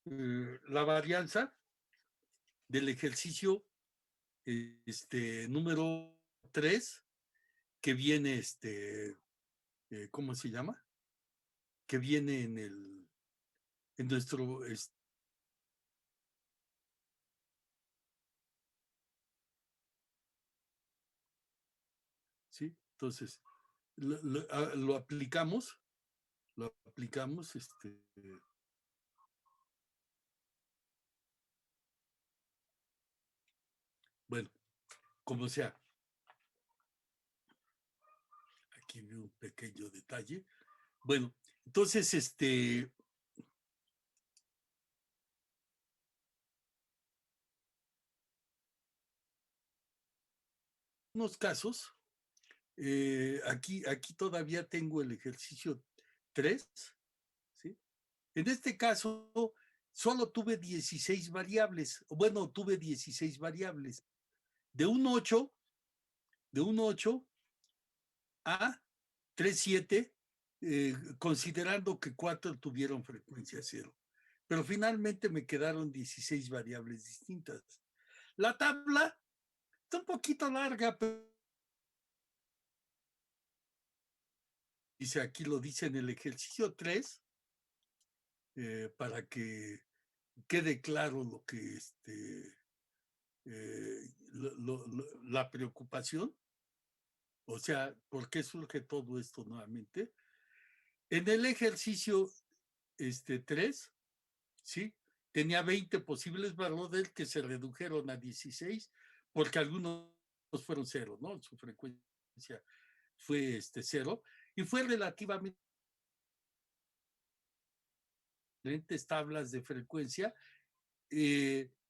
la varianza del ejercicio número 3, que viene, ¿cómo se llama? Que viene en nuestro, ¿sí? Entonces, lo aplicamos, lo aplicamos, bueno, como sea, aquí veo un pequeño detalle. Bueno, entonces, unos casos, aquí todavía tengo el ejercicio 3, ¿sí? En este caso, solo tuve 16 variables, bueno, tuve 16 variables, de un 8, de un 8 a 3, 7, considerando que 4 tuvieron frecuencia cero. Pero finalmente me quedaron 16 variables distintas. La tabla está un poquito larga, pero dice, aquí lo dice en el ejercicio 3, para que quede claro lo que la preocupación, o sea, ¿por qué surge todo esto nuevamente? En el ejercicio 3, ¿sí? Tenía 20 posibles valores que se redujeron a 16 porque algunos fueron cero, ¿no? Su frecuencia fue cero y fue relativamente diferentes tablas de frecuencia,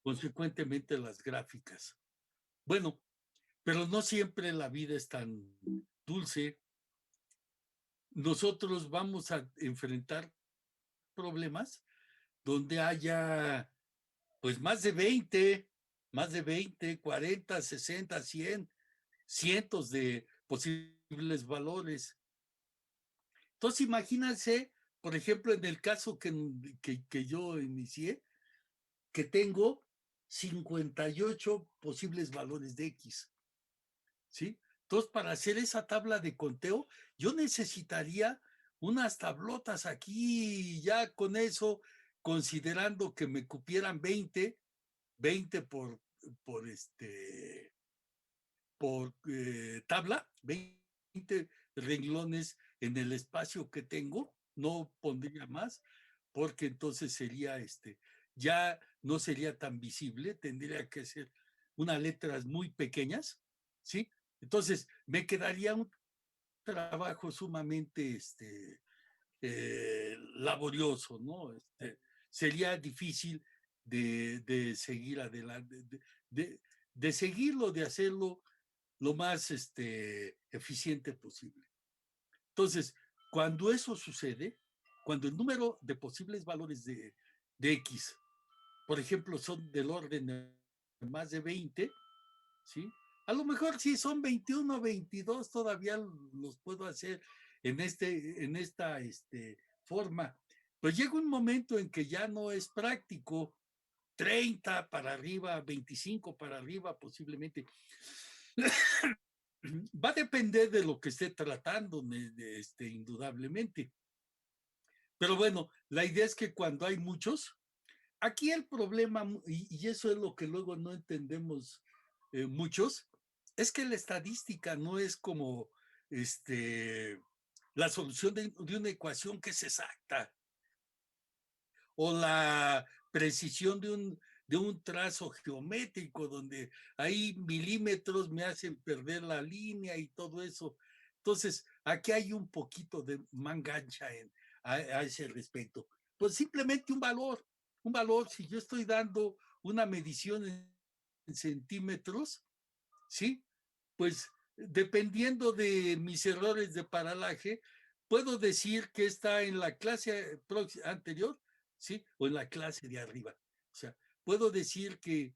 consecuentemente las gráficas. Bueno, pero no siempre la vida es tan dulce. Nosotros vamos a enfrentar problemas donde haya pues más de 20, 40, 60, 100, cientos de posibles valores. Entonces imagínense, por ejemplo, en el caso que yo inicié, que tengo 58 posibles valores de X, ¿sí? Entonces, para hacer esa tabla de conteo, yo necesitaría unas tablotas aquí, ya con eso, considerando que me cupieran 20 por tabla, 20 renglones en el espacio que tengo, no pondría más, porque entonces sería ya no sería tan visible, tendría que ser unas letras muy pequeñas, ¿sí? Entonces me quedaría un trabajo sumamente laborioso, ¿no? Sería difícil de seguir adelante, de seguirlo, de hacerlo lo más eficiente posible. Entonces, cuando eso sucede, cuando el número de posibles valores de X, por ejemplo, son del orden de más de 20, ¿sí? A lo mejor si son 21 o 22, todavía los puedo hacer en esta forma. Pues llega un momento en que ya no es práctico, 30 para arriba, 25 para arriba posiblemente. Va a depender de lo que esté tratando, indudablemente. Pero bueno, la idea es que cuando hay muchos, aquí el problema, y eso es lo que luego no entendemos muchos, es que la estadística no es como la solución de una ecuación que es exacta, o la precisión de un trazo geométrico donde hay milímetros me hacen perder la línea y todo eso. Entonces, aquí hay un poquito de mangancha a ese respecto. Pues simplemente un valor, si yo estoy dando una medición en centímetros, ¿sí? Pues dependiendo de mis errores de paralaje, puedo decir que está en la clase anterior, ¿sí? O en la clase de arriba. O sea, puedo decir que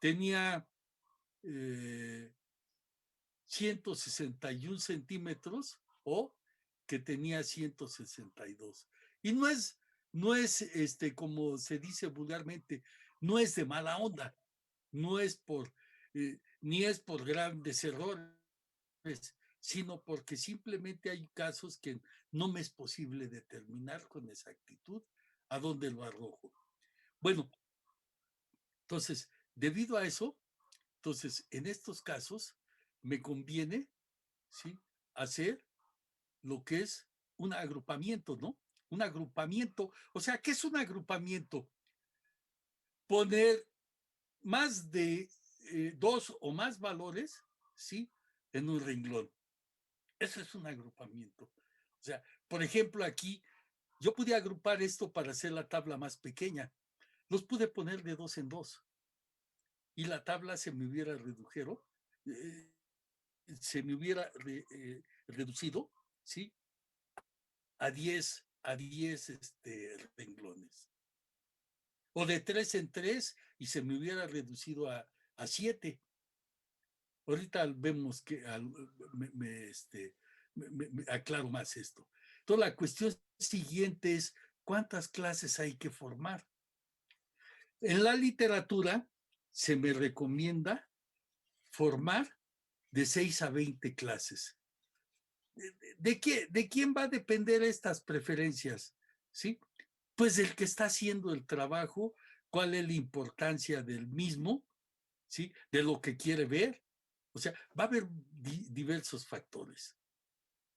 tenía 161 centímetros o que tenía 162. Y no es no es, como se dice vulgarmente, no es de mala onda, no es ni es por grandes errores, sino porque simplemente hay casos que no me es posible determinar con exactitud a dónde lo arrojo. Bueno, entonces, debido a eso, entonces, en estos casos, me conviene, ¿sí?, hacer lo que es un agrupamiento, ¿no? Un agrupamiento. O sea, ¿qué es un agrupamiento? Poner más de dos o más valores, ¿sí?, en un renglón. Eso es un agrupamiento. O sea, por ejemplo, aquí yo pude agrupar esto para hacer la tabla más pequeña. Los pude poner de dos en dos y la tabla se me hubiera reducido, eh, reducido, ¿sí?, a 10 renglones. O de 3 en 3 y se me hubiera reducido a 7. Ahorita vemos que me aclaro más esto. Entonces, la cuestión siguiente es, ¿cuántas clases hay que formar? En la literatura se me recomienda formar de 6 a 20 clases. ¿De quién va a depender estas preferencias? ¿Sí? Pues del que está haciendo el trabajo, cuál es la importancia del mismo, ¿sí?, de lo que quiere ver. O sea, va a haber diversos factores.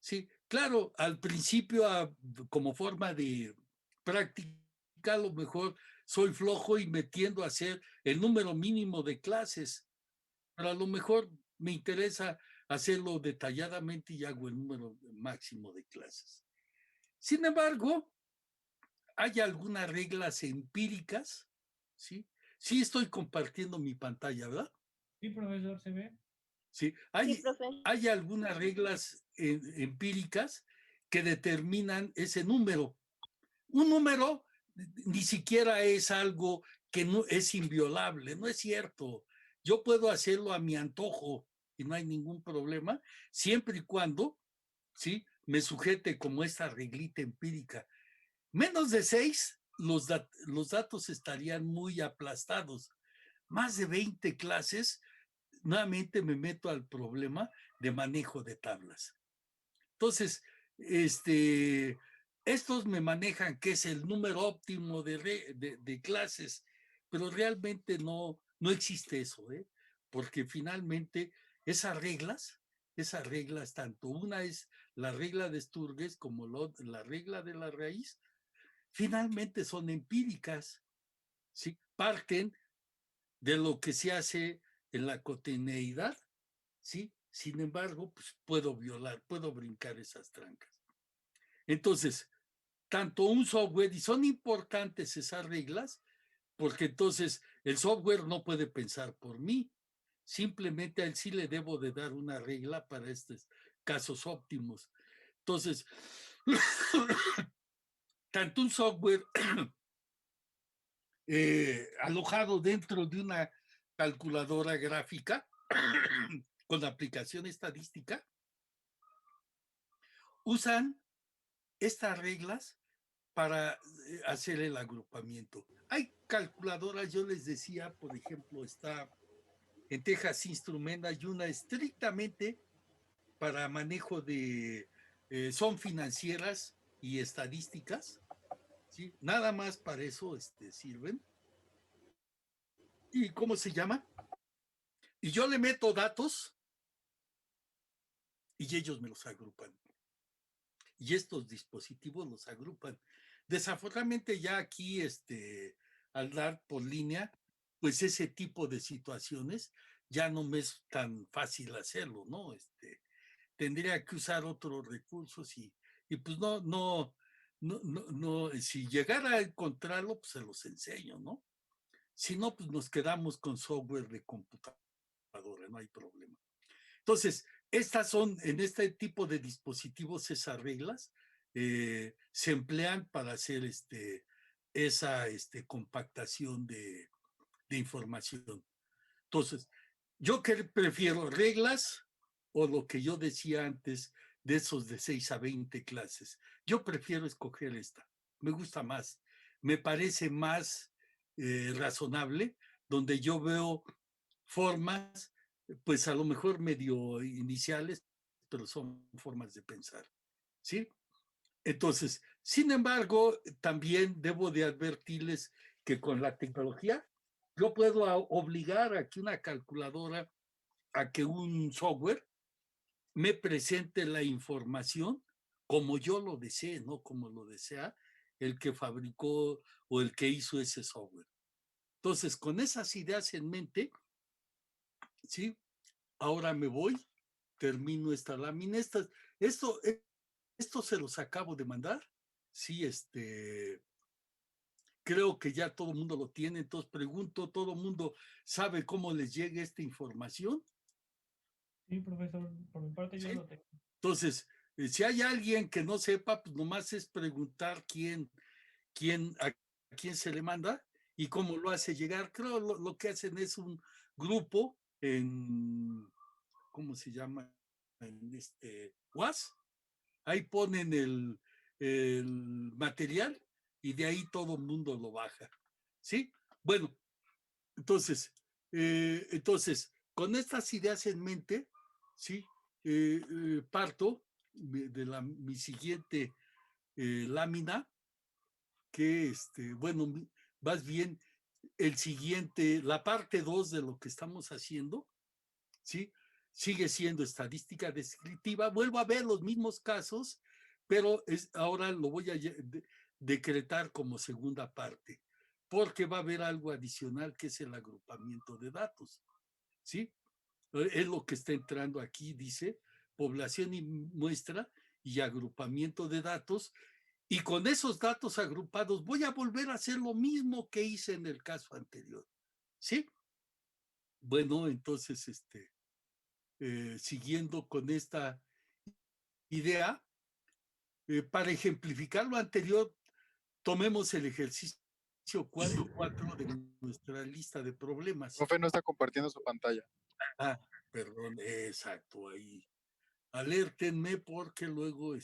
Sí, claro, al principio, como forma de práctica, a lo mejor soy flojo y me tiendo a hacer el número mínimo de clases, pero a lo mejor me interesa hacerlo detalladamente y hago el número máximo de clases. Sin embargo, hay algunas reglas empíricas, ¿sí? Sí estoy compartiendo mi pantalla, ¿verdad? Sí, profesor, se ve. Sí, Sí, profe. hay algunas reglas empíricas que determinan ese número. Un número ni siquiera es algo que no es inviolable, no es cierto. Yo puedo hacerlo a mi antojo y no hay ningún problema, siempre y cuando, ¿sí?, me sujete como esta reglita empírica. Menos de 6, los datos estarían muy aplastados. Más de 20 clases, nuevamente me meto al problema de manejo de tablas. Entonces, estos me manejan que es el número óptimo de clases, pero realmente no existe eso, ¿eh? Porque finalmente esas reglas, tanto una es la regla de Sturges como la regla de la raíz, finalmente son empíricas, ¿sí? Parten de lo que se hace en la cotidianeidad, ¿sí? Sin embargo, pues puedo brincar esas trancas. Entonces, tanto un software, y son importantes esas reglas, porque entonces el software no puede pensar por mí, simplemente a él sí le debo de dar una regla para estos casos óptimos. Entonces, tanto un software alojado dentro de una calculadora gráfica con aplicación estadística, usan estas reglas para hacer el agrupamiento. Hay calculadoras, yo les decía, por ejemplo, está en Texas Instruments, hay una estrictamente para manejo son financieras y estadísticas, ¿sí? Nada más para eso sirven. ¿Y cómo se llama? Y yo le meto datos y ellos me los agrupan. Y estos dispositivos los agrupan. Desafortunadamente ya aquí, al dar por línea, pues ese tipo de situaciones ya no me es tan fácil hacerlo, ¿no? Tendría que usar otros recursos y pues no, si llegara a encontrarlo, pues se los enseño, ¿no? Si no, pues nos quedamos con software de computadora, no hay problema. Entonces, estas son, en este tipo de dispositivos, esas reglas se emplean para hacer esa compactación de información. Entonces, yo que prefiero reglas o lo que yo decía antes de esos de 6 a 20 clases. Yo prefiero escoger esta. me gusta más, me parece más razonable, donde yo veo formas, pues a lo mejor medio iniciales, pero son formas de pensar, ¿sí? Entonces, sin embargo, también debo de advertirles que con la tecnología yo puedo obligar a que una calculadora, a que un software me presente la información como yo lo desee, no como lo desea el que fabricó o el que hizo ese software. Entonces, con esas ideas en mente, ¿sí? Ahora me voy, termino esta lámina. Esto, esto se los acabo de mandar. Sí, creo que ya todo el mundo lo tiene, entonces pregunto, ¿todo el mundo sabe cómo les llega esta información? Sí, profesor, por mi parte yo ¿Sí? lo tengo. Entonces, si hay alguien que no sepa, pues nomás es preguntar a quién se le manda y cómo lo hace llegar. Creo lo que hacen es un grupo en, ¿cómo se llama? En WhatsApp. Ahí ponen el material y de ahí todo el mundo lo baja. ¿Sí? Bueno, entonces, con estas ideas en mente, ¿sí? Parto de mi siguiente lámina, que, bueno, más bien la parte 2 de lo que estamos haciendo, ¿sí? Sigue siendo estadística descriptiva. Vuelvo a ver los mismos casos, pero ahora lo voy a decretar como segunda parte, porque va a haber algo adicional que es el agrupamiento de datos, ¿sí? Es lo que está entrando aquí, dice población y muestra y agrupamiento de datos. Y con esos datos agrupados voy a volver a hacer lo mismo que hice en el caso anterior, ¿sí? Bueno, entonces, siguiendo con esta idea, para ejemplificar lo anterior, tomemos el ejercicio 4 de nuestra lista de problemas. Profe, no está compartiendo su pantalla. Ah, perdón, exacto, ahí. Alértenme porque luego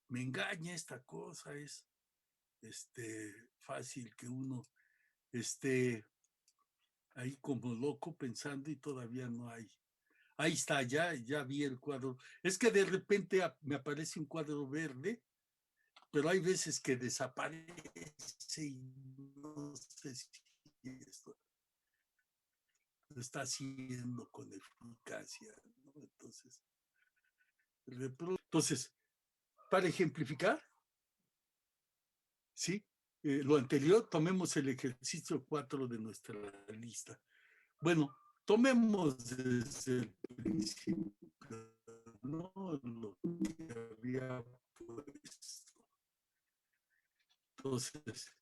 me engaña esta cosa, es fácil que uno esté ahí como loco pensando y todavía no hay. Ahí está, ya vi el cuadro. Es que de repente me aparece un cuadro verde, pero hay veces que desaparece y no sé si esto lo está haciendo con eficacia, ¿no? Entonces, para ejemplificar, ¿sí? Lo anterior, tomemos el ejercicio 4 de nuestra lista. Bueno, tomemos desde el principio, ¿no? Lo que había puesto. Entonces,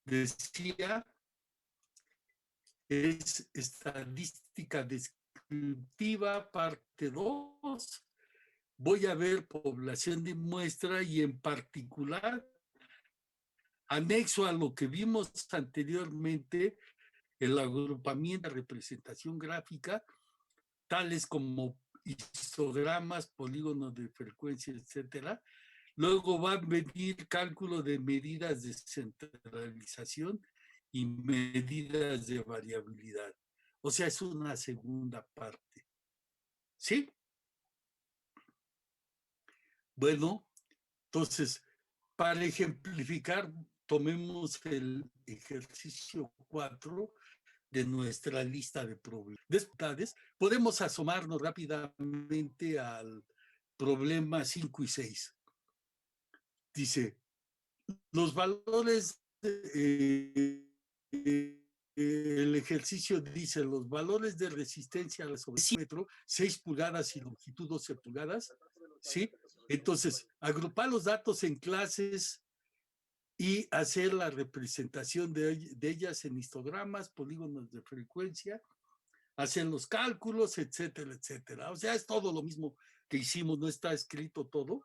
decía, es estadística descriptiva, parte 2. Voy a ver población de muestra y en particular, anexo a lo que vimos anteriormente, el agrupamiento de representación gráfica, tales como histogramas, polígonos de frecuencia, etcétera. Luego va a venir cálculo de medidas de centralización y medidas de variabilidad. O sea, es una segunda parte. ¿Sí? Bueno, entonces, para ejemplificar, tomemos el ejercicio 4 de nuestra lista de problemas. Podemos asomarnos rápidamente al problema 5 y 6. Dice, los valores, el ejercicio dice, los valores de resistencia a la sobrecímetro, 6 pulgadas y longitud 12 pulgadas, ¿sí? Entonces, agrupar los datos en clases y hacer la representación de ellas en histogramas, polígonos de frecuencia, hacer los cálculos, etcétera, etcétera. O sea, es todo lo mismo que hicimos, no está escrito todo,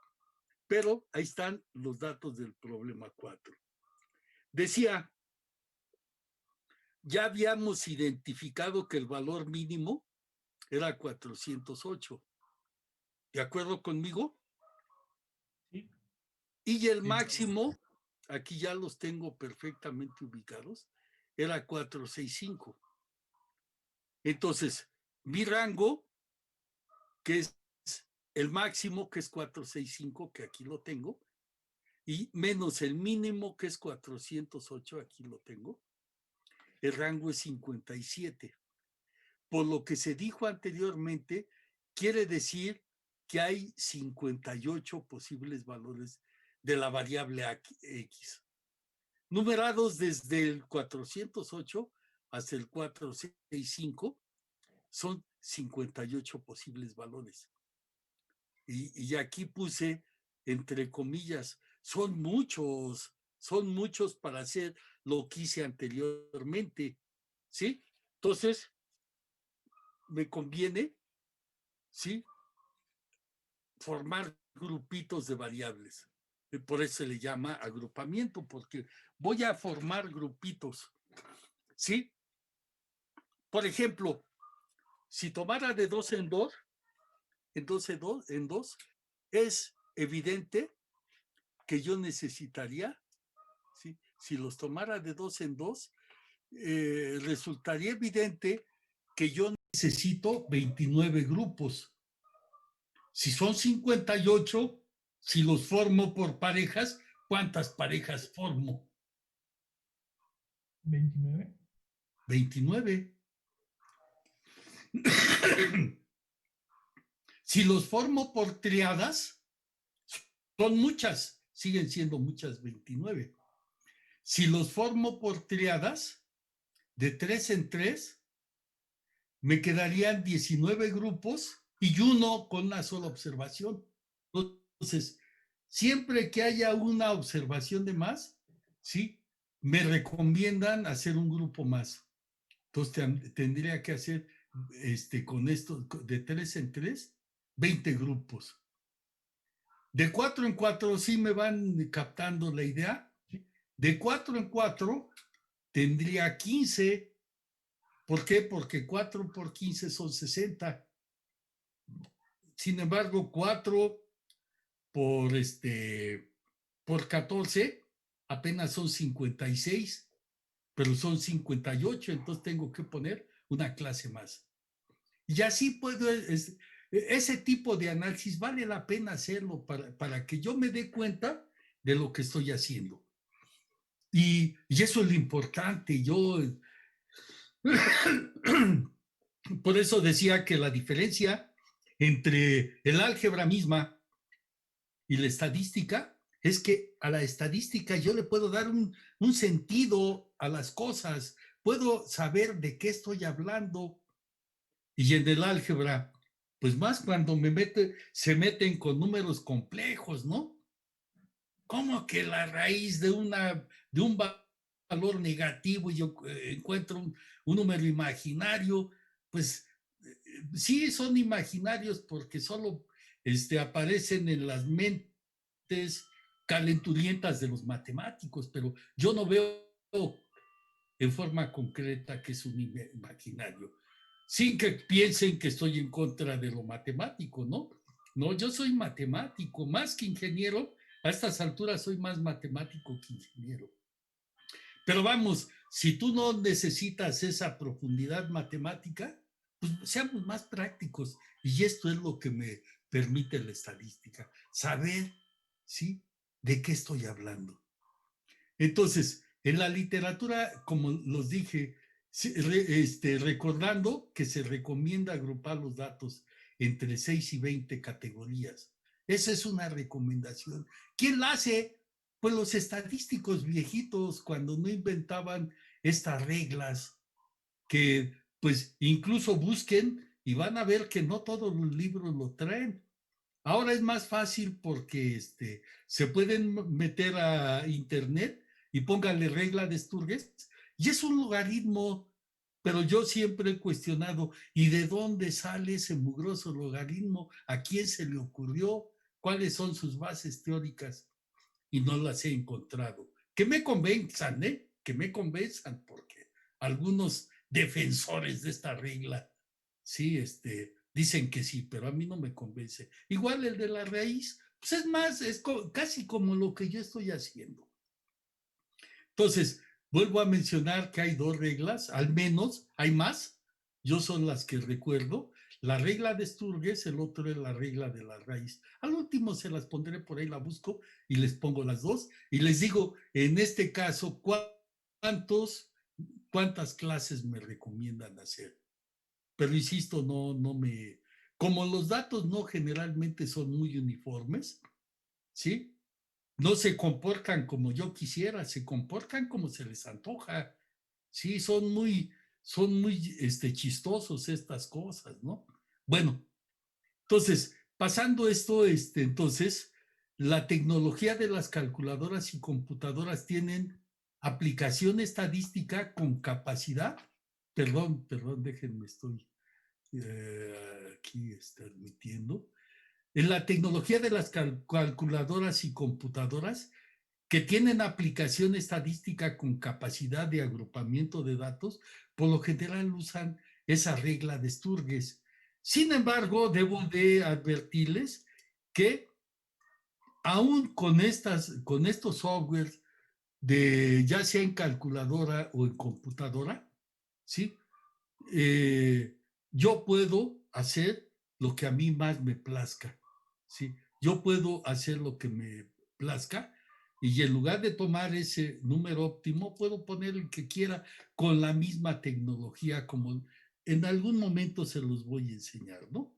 pero ahí están los datos del problema 4. Decía, ya habíamos identificado que el valor mínimo era 408. ¿De acuerdo conmigo? Sí. Y el Sí, máximo aquí ya los tengo perfectamente ubicados, era 465. Entonces, mi rango, que es el máximo, que es 465, que aquí lo tengo, y menos el mínimo, que es 408, aquí lo tengo, el rango es 57. Por lo que se dijo anteriormente, quiere decir que hay 58 posibles valores de la variable X, numerados desde el 408 hasta el 465, son 58 posibles valores. Y aquí puse entre comillas, son muchos para hacer lo que hice anteriormente, ¿sí? Entonces, me conviene, ¿sí? Formar grupitos de variables. Por eso se le llama agrupamiento, porque voy a formar grupitos, ¿sí? Por ejemplo, si tomara de dos en dos, en dos, es evidente que yo necesitaría, ¿sí? Si los tomara de dos en dos, resultaría evidente que yo necesito 29 grupos. Si son 58, si los formo por parejas, ¿cuántas parejas formo? 29. 29. Si los formo por triadas, son muchas, siguen siendo muchas 29. Si los formo por triadas, de 3 en 3, me quedarían 19 grupos y uno con una sola observación. Entonces, siempre que haya una observación de más, ¿sí? Me recomiendan hacer un grupo más. Entonces, tendría que hacer con esto de 3 en 3, 20 grupos. De 4 en 4, sí me van captando la idea. De 4 en 4, tendría 15. ¿Por qué? Porque 4 por 15 son 60. Sin embargo, 4 por, por 14 apenas son 56, pero son 58, entonces tengo que poner una clase más. Y así puedo, ese tipo de análisis vale la pena hacerlo para que yo me dé cuenta de lo que estoy haciendo. Y eso es lo importante. Yo, por eso decía que la diferencia entre el álgebra misma y la estadística es que a la estadística yo le puedo dar un sentido a las cosas, puedo saber de qué estoy hablando. Y en el álgebra, pues más cuando se meten con números complejos, ¿no? ¿Cómo que la raíz de un valor negativo y yo encuentro un número imaginario? Pues sí son imaginarios porque solo aparecen en las mentes calenturientas de los matemáticos, pero yo no veo en forma concreta que es un imaginario, sin que piensen que estoy en contra de lo matemático, ¿no? No, yo soy matemático, más que ingeniero, a estas alturas soy más matemático que ingeniero. Pero vamos, si tú no necesitas esa profundidad matemática, pues seamos más prácticos. Y esto es lo que me permite la estadística, saber, ¿sí? ¿De qué estoy hablando? Entonces, en la literatura, como los dije, recordando que se recomienda agrupar los datos entre 6 y 20 categorías. Esa es una recomendación. ¿Quién la hace? Pues los estadísticos viejitos, cuando no inventaban estas reglas, que pues incluso busquen y van a ver que no todos los libros lo traen. Ahora es más fácil porque se pueden meter a internet y pónganle regla de Sturges y es un logaritmo, pero yo siempre he cuestionado, ¿y de dónde sale ese mugroso logaritmo? ¿A quién se le ocurrió? ¿Cuáles son sus bases teóricas? Y no las he encontrado. Que me convenzan, ¿eh? Que me convenzan, porque algunos defensores de esta regla, sí, dicen que sí, pero a mí no me convence. Igual el de la raíz, pues es más, casi como lo que yo estoy haciendo. Entonces, vuelvo a mencionar que hay dos reglas, al menos, hay más, yo son las que recuerdo. La regla de Sturges, el otro es la regla de la raíz. Al último se las pondré por ahí, la busco y les pongo las dos. Y les digo, en este caso, cuántas clases me recomiendan hacer. Pero insisto, no me... Como los datos no generalmente son muy uniformes, ¿sí? No se comportan como yo quisiera, se comportan como se les antoja. Sí, son muy chistosos estas cosas, ¿no? Bueno, entonces, pasando esto, entonces, la tecnología de las calculadoras y computadoras tienen aplicación estadística con capacidad. Perdón, déjenme, estoy aquí admitiendo. En la tecnología de las calculadoras y computadoras que tienen aplicación estadística con capacidad de agrupamiento de datos, por lo general usan esa regla de Sturges. Sin embargo, debo de advertirles que aún con estos softwares de ya sea en calculadora o en computadora, ¿sí? Yo puedo hacer lo que a mí más me plazca, ¿sí? Yo puedo hacer lo que me plazca y en lugar de tomar ese número óptimo, puedo poner el que quiera con la misma tecnología como en algún momento se los voy a enseñar, ¿no?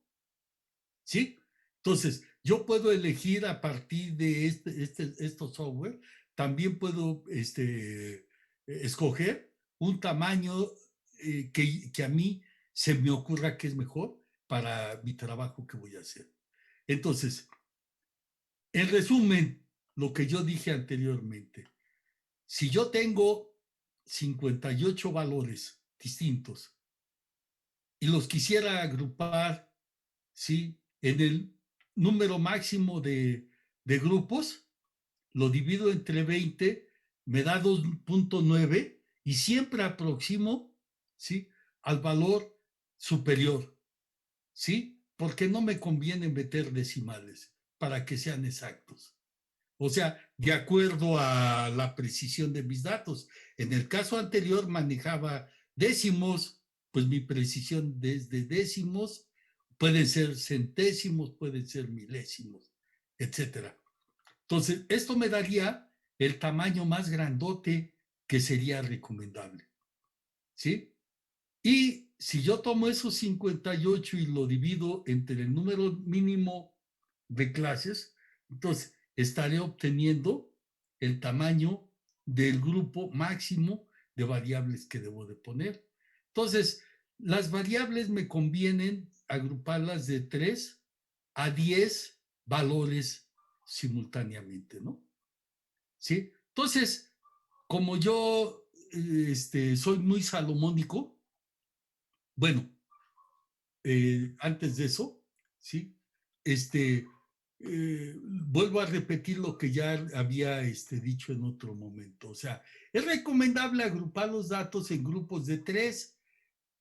¿Sí? Entonces, yo puedo elegir a partir de estos software, también puedo escoger un tamaño que a mí se me ocurra que es mejor para mi trabajo que voy a hacer. Entonces, en resumen, lo que yo dije anteriormente, si yo tengo 58 valores distintos y los quisiera agrupar, ¿sí? En el número máximo de grupos, lo divido entre 20, me da 2.9 y siempre aproximo, ¿sí? Al valor superior, ¿sí? Porque no me conviene meter decimales para que sean exactos. O sea, de acuerdo a la precisión de mis datos. En el caso anterior manejaba décimos, pues mi precisión desde décimos, pueden ser centésimos, pueden ser milésimos, etcétera. Entonces, esto me daría el tamaño más grandote que sería recomendable, ¿sí? Y si yo tomo esos 58 y lo divido entre el número mínimo de clases, entonces estaré obteniendo el tamaño del grupo máximo de variables que debo de poner. Entonces, las variables me convienen agruparlas de 3 a 10 valores simultáneamente, ¿no? ¿Sí? Entonces, como yo soy muy salomónico, bueno, antes de eso, ¿sí? Vuelvo a repetir lo que ya había dicho en otro momento. O sea, es recomendable agrupar los datos en grupos de 3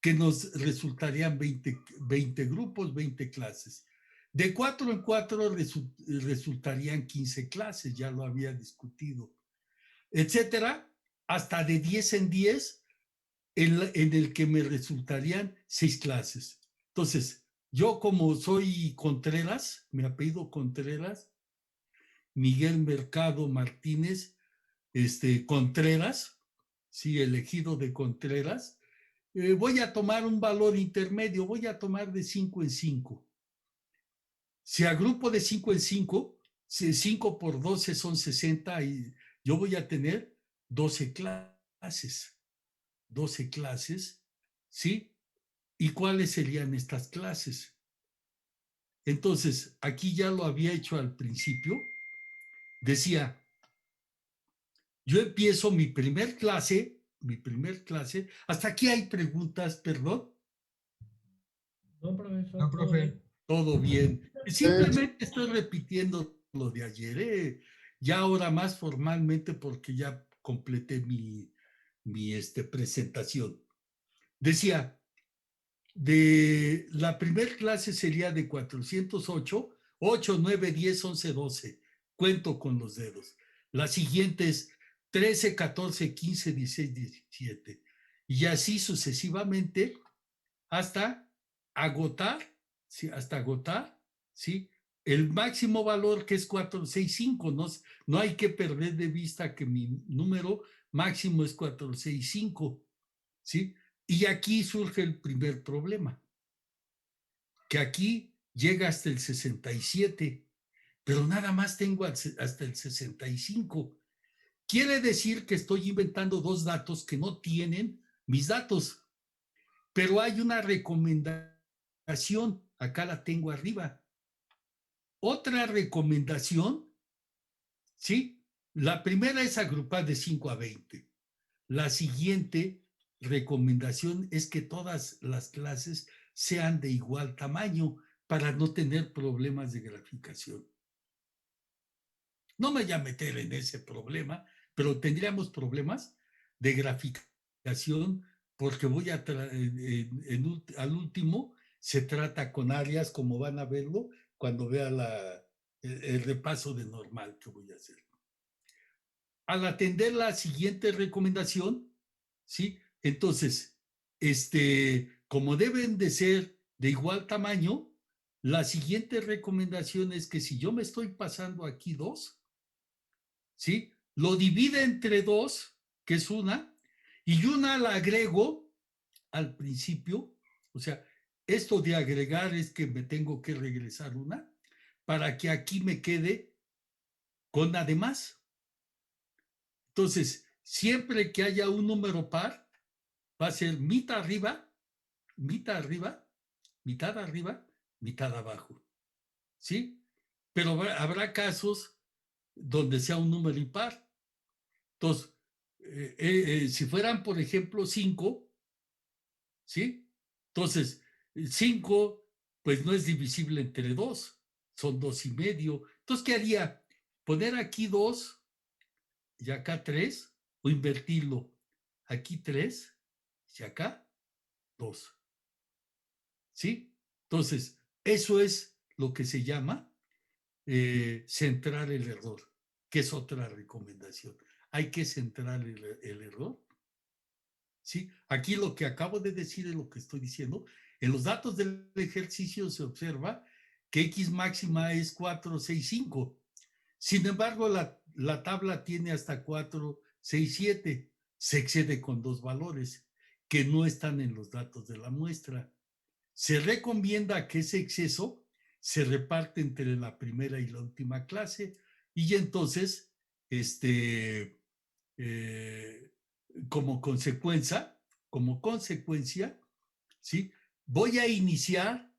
que nos resultarían 20 grupos, 20 clases. De 4 en 4 resultarían 15 clases, ya lo había discutido, etcétera, hasta de 10 en 10 en el que me resultarían 6 clases. Entonces, yo como soy Contreras, mi apellido Contreras, Miguel Mercado Martínez, Contreras, sí, elegido de Contreras, voy a tomar un valor intermedio, voy a tomar de 5 en 5. Si agrupo de 5 en 5, 5 por 12 son 60 y yo voy a tener 12 clases. 12 clases, ¿sí? ¿Y cuáles serían estas clases? Entonces, aquí ya lo había hecho al principio. Decía, yo empiezo mi primer clase. Hasta aquí hay preguntas, perdón. No, profesor, No, todo profe. bien. Todo bien. Simplemente estoy repitiendo lo de ayer, ¿eh? Ya ahora más formalmente porque ya completé mi presentación. Decía, de la primera clase sería de 408, 8, 9, 10, 11, 12. Cuento con los dedos. La siguiente es 13, 14, 15, 16, 17. Y así sucesivamente hasta agotar, ¿sí? Hasta agotar, ¿sí? El máximo valor que es 465, no, no hay que perder de vista que mi número máximo es 465, ¿sí? Y aquí surge el primer problema, que aquí llega hasta el 67, pero nada más tengo hasta el 65. Quiere decir que estoy inventando dos datos que no tienen mis datos, pero hay una recomendación, acá la tengo arriba. Otra recomendación, ¿sí? La primera es agrupar de 5 a 20. La siguiente recomendación es que todas las clases sean de igual tamaño para no tener problemas de graficación. No me voy a meter en ese problema, pero tendríamos problemas de graficación porque voy a al último se trata con áreas como van a verlo cuando vea el repaso de normal que voy a hacer. Al atender la siguiente recomendación, ¿sí? Entonces, como deben de ser de igual tamaño, la siguiente recomendación es que si yo me estoy pasando aquí 2, ¿sí? Lo divide entre 2, que es una, y una la agrego al principio. O sea, esto de agregar es que me tengo que regresar una para que aquí me quede con además. Entonces, siempre que haya un número par, va a ser mitad arriba, mitad arriba, mitad arriba, mitad abajo. ¿Sí? Pero habrá casos donde sea un número impar. Entonces, si fueran, por ejemplo, 5, ¿sí? Entonces, 5, pues no es divisible entre 2, son 2,5. Entonces, ¿qué haría? Poner aquí 2 y acá 3, o invertirlo. Aquí 3 y acá 2. ¿Sí? Entonces, eso es lo que se llama centrar el error, que es otra recomendación. Hay que centrar el error. ¿Sí? Aquí lo que acabo de decir es lo que estoy diciendo. En los datos del ejercicio se observa que X máxima es 465. Sin embargo, la tabla tiene hasta 467. Se excede con dos valores que no están en los datos de la muestra. Se recomienda que ese exceso se reparte entre la primera y la última clase y entonces, eh, como consecuencia, ¿sí? Voy a iniciar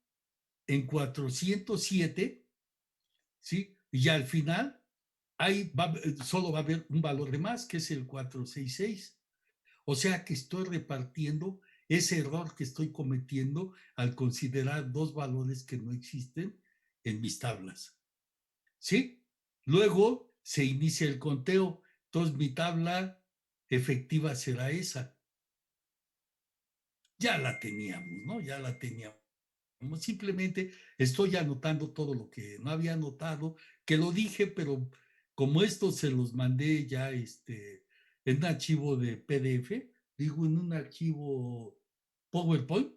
en 407, ¿sí? Y al final solo va a haber un valor de más, que es el 466. O sea que estoy repartiendo ese error que estoy cometiendo al considerar dos valores que no existen en mis tablas. ¿Sí? Luego se inicia el conteo. Entonces mi tabla efectiva será esa. Ya la teníamos, ¿no? Ya la teníamos. Simplemente estoy anotando todo lo que no había anotado, que lo dije, pero como esto se los mandé ya en un archivo de PDF, digo, en un archivo PowerPoint,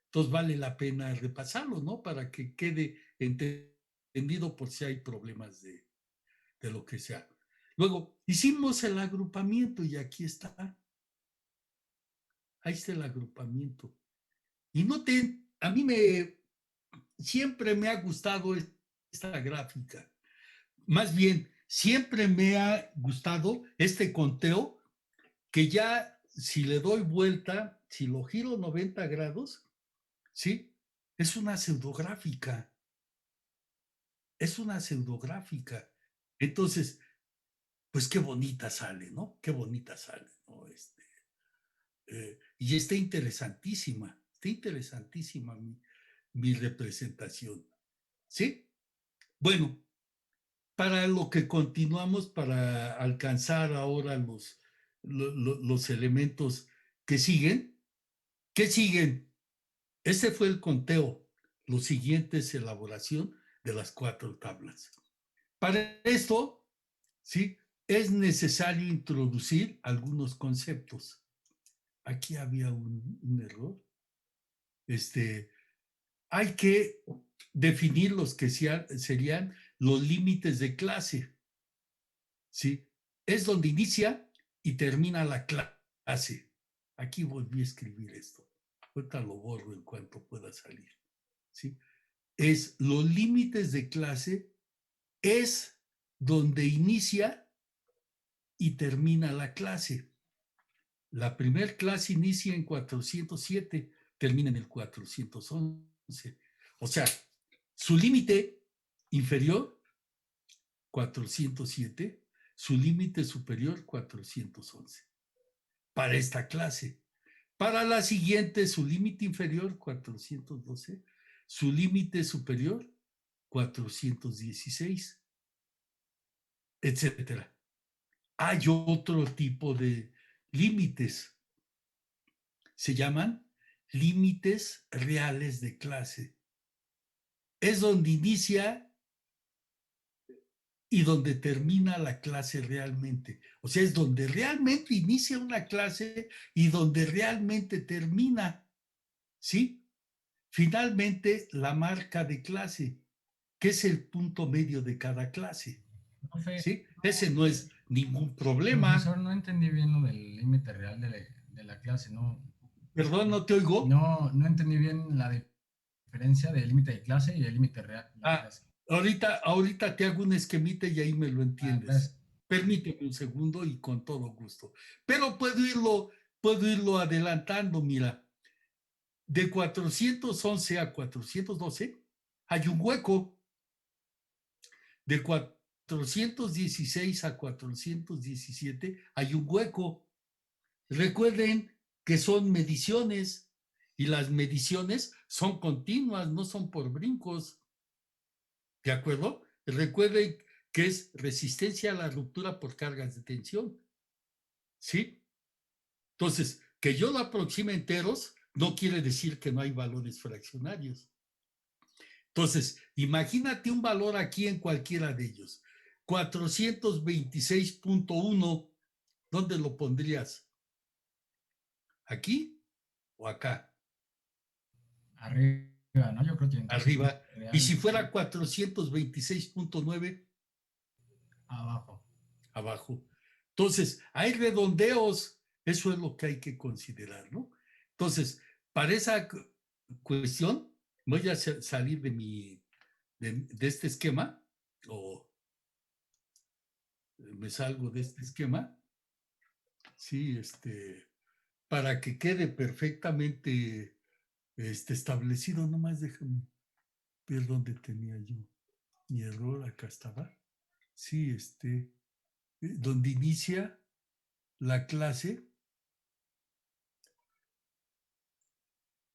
entonces vale la pena repasarlo, ¿no? Para que quede entendido por si hay problemas de lo que sea. Luego, hicimos el agrupamiento y aquí está. Ahí está el agrupamiento. Y noten, a mí siempre me ha gustado esta gráfica. Más bien, siempre me ha gustado este conteo que ya si le doy vuelta, si lo giro 90 grados, ¿sí? Es una pseudográfica. Es una pseudográfica. Entonces, pues qué bonita sale, ¿no? Qué bonita sale, ¿no? Y está interesantísima mi representación, ¿sí? Bueno, para lo que continuamos, para alcanzar ahora los elementos que siguen, ¿qué siguen? Ese fue el conteo. Lo siguiente es elaboración de las 4 tablas. Para esto, ¿sí? es necesario introducir algunos conceptos. Aquí había un error. Hay que definir los que serían los límites de clase. ¿Sí? Es donde inicia y termina la clase. Aquí volví a escribir esto. Ahorita lo borro en cuanto pueda salir. ¿Sí? Es los límites de clase, es donde inicia y termina la clase. La primera clase inicia en 407, termina en el 411. O sea, su límite inferior, 407, su límite superior, 411. Para esta clase. Para la siguiente, su límite inferior, 412, su límite superior, 416, etcétera. Hay otro tipo de límites. Se llaman límites reales de clase. Es donde inicia y donde termina la clase realmente. O sea, es donde realmente inicia una clase y donde realmente termina. ¿Sí? Finalmente, la marca de clase, que es el punto medio de cada clase. Profe, ¿Sí? Ese no es ningún problema. profesor, no entendí bien lo del límite real de la clase, no, Perdón, no te oigo. no entendí bien la diferencia del límite de clase y el límite real de Ah, clase. ahorita te hago un esquemita y ahí me lo Ah, entiendes. gracias. Permíteme un segundo y con todo gusto. Pero puedo irlo adelantando, mira. De 411 a 412 hay un hueco. De 416 a 417 hay un hueco. Recuerden que son mediciones y las mediciones son continuas, no son por brincos. ¿De acuerdo? Recuerden que es resistencia a la ruptura por cargas de tensión. ¿Sí? Entonces, que yo lo aproxime enteros no quiere decir que no hay valores fraccionarios. Entonces, imagínate un valor aquí en cualquiera de ellos. 426.1, ¿dónde lo pondrías? ¿Aquí o acá? Arriba, ¿no? Yo creo que entonces es Arriba. Y real si fuera 426.9, abajo. abajo. Entonces, hay redondeos. Eso es lo que hay que considerar, ¿no? Entonces, para esa cuestión, voy a salir de este esquema, o me salgo de este esquema, sí, para que quede perfectamente establecido. Nomás déjame ver dónde tenía yo mi error. Acá estaba. Sí, donde inicia la clase,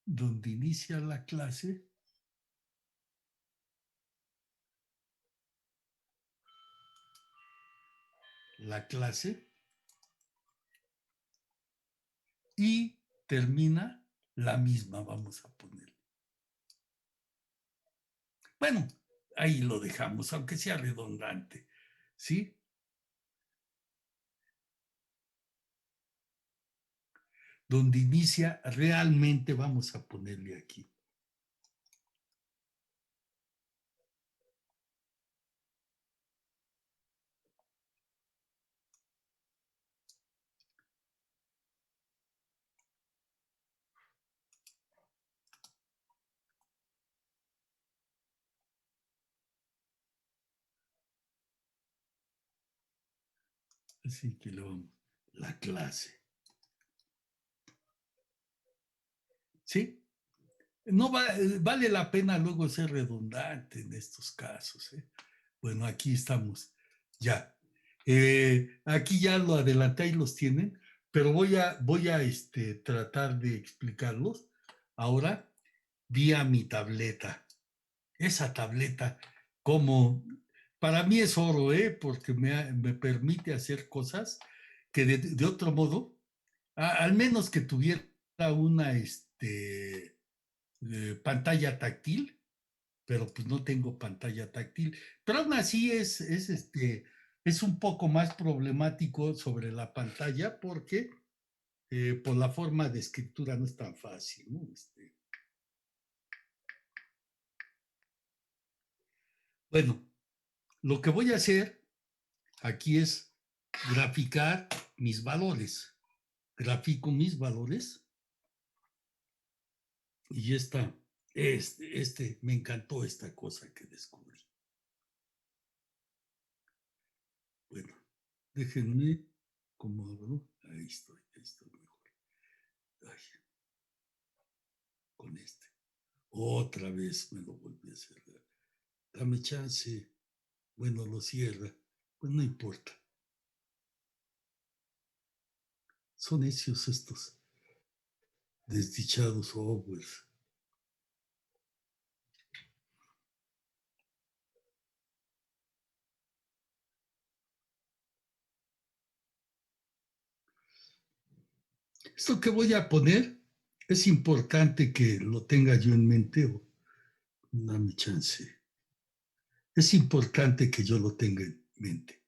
donde inicia la clase, y termina la misma, vamos a poner. Bueno, ahí lo dejamos, aunque sea redundante, ¿sí? Donde inicia realmente, vamos a ponerle aquí. Así que la clase, ¿sí? No vale la pena luego ser redundante en estos casos, ¿eh? Bueno, aquí estamos, ya. Aquí ya lo adelanté y los tienen, pero voy a tratar de explicarlos ahora vía mi tableta. Esa tableta, como para mí es oro, porque me permite hacer cosas que de otro modo, al menos que tuviera una pantalla táctil, pero pues no tengo pantalla táctil. Pero aún así es es un poco más problemático sobre la pantalla porque por la forma de escritura no es tan fácil, ¿no? Bueno, lo que voy a hacer aquí es graficar mis valores. Grafico mis valores y me encantó esta cosa que descubrí. Bueno, déjenme, como abro, ahí estoy mejor. Ay, con este. Otra vez me lo volví a cerrar. Dame chance. Bueno, lo cierra. Pues no importa. Son necios estos desdichados softwares. Esto que voy a poner es importante que lo tenga yo en mente o dame chance. Es importante que yo lo tenga en mente.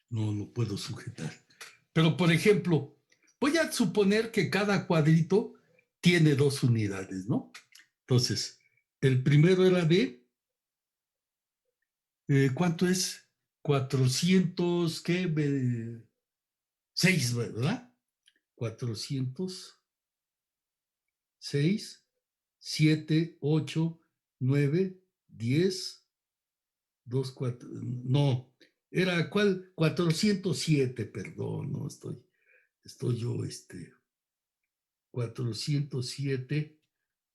No lo puedo sujetar. Pero, por ejemplo, voy a suponer que cada cuadrito tiene 2 unidades, ¿no? Entonces, el primero era de, ¿cuánto es? 400, ¿qué? 6, ¿verdad? 406, 7, 8, 9, 10, 2, 4, no, era ¿cuál? 407, perdón, no estoy yo, 407,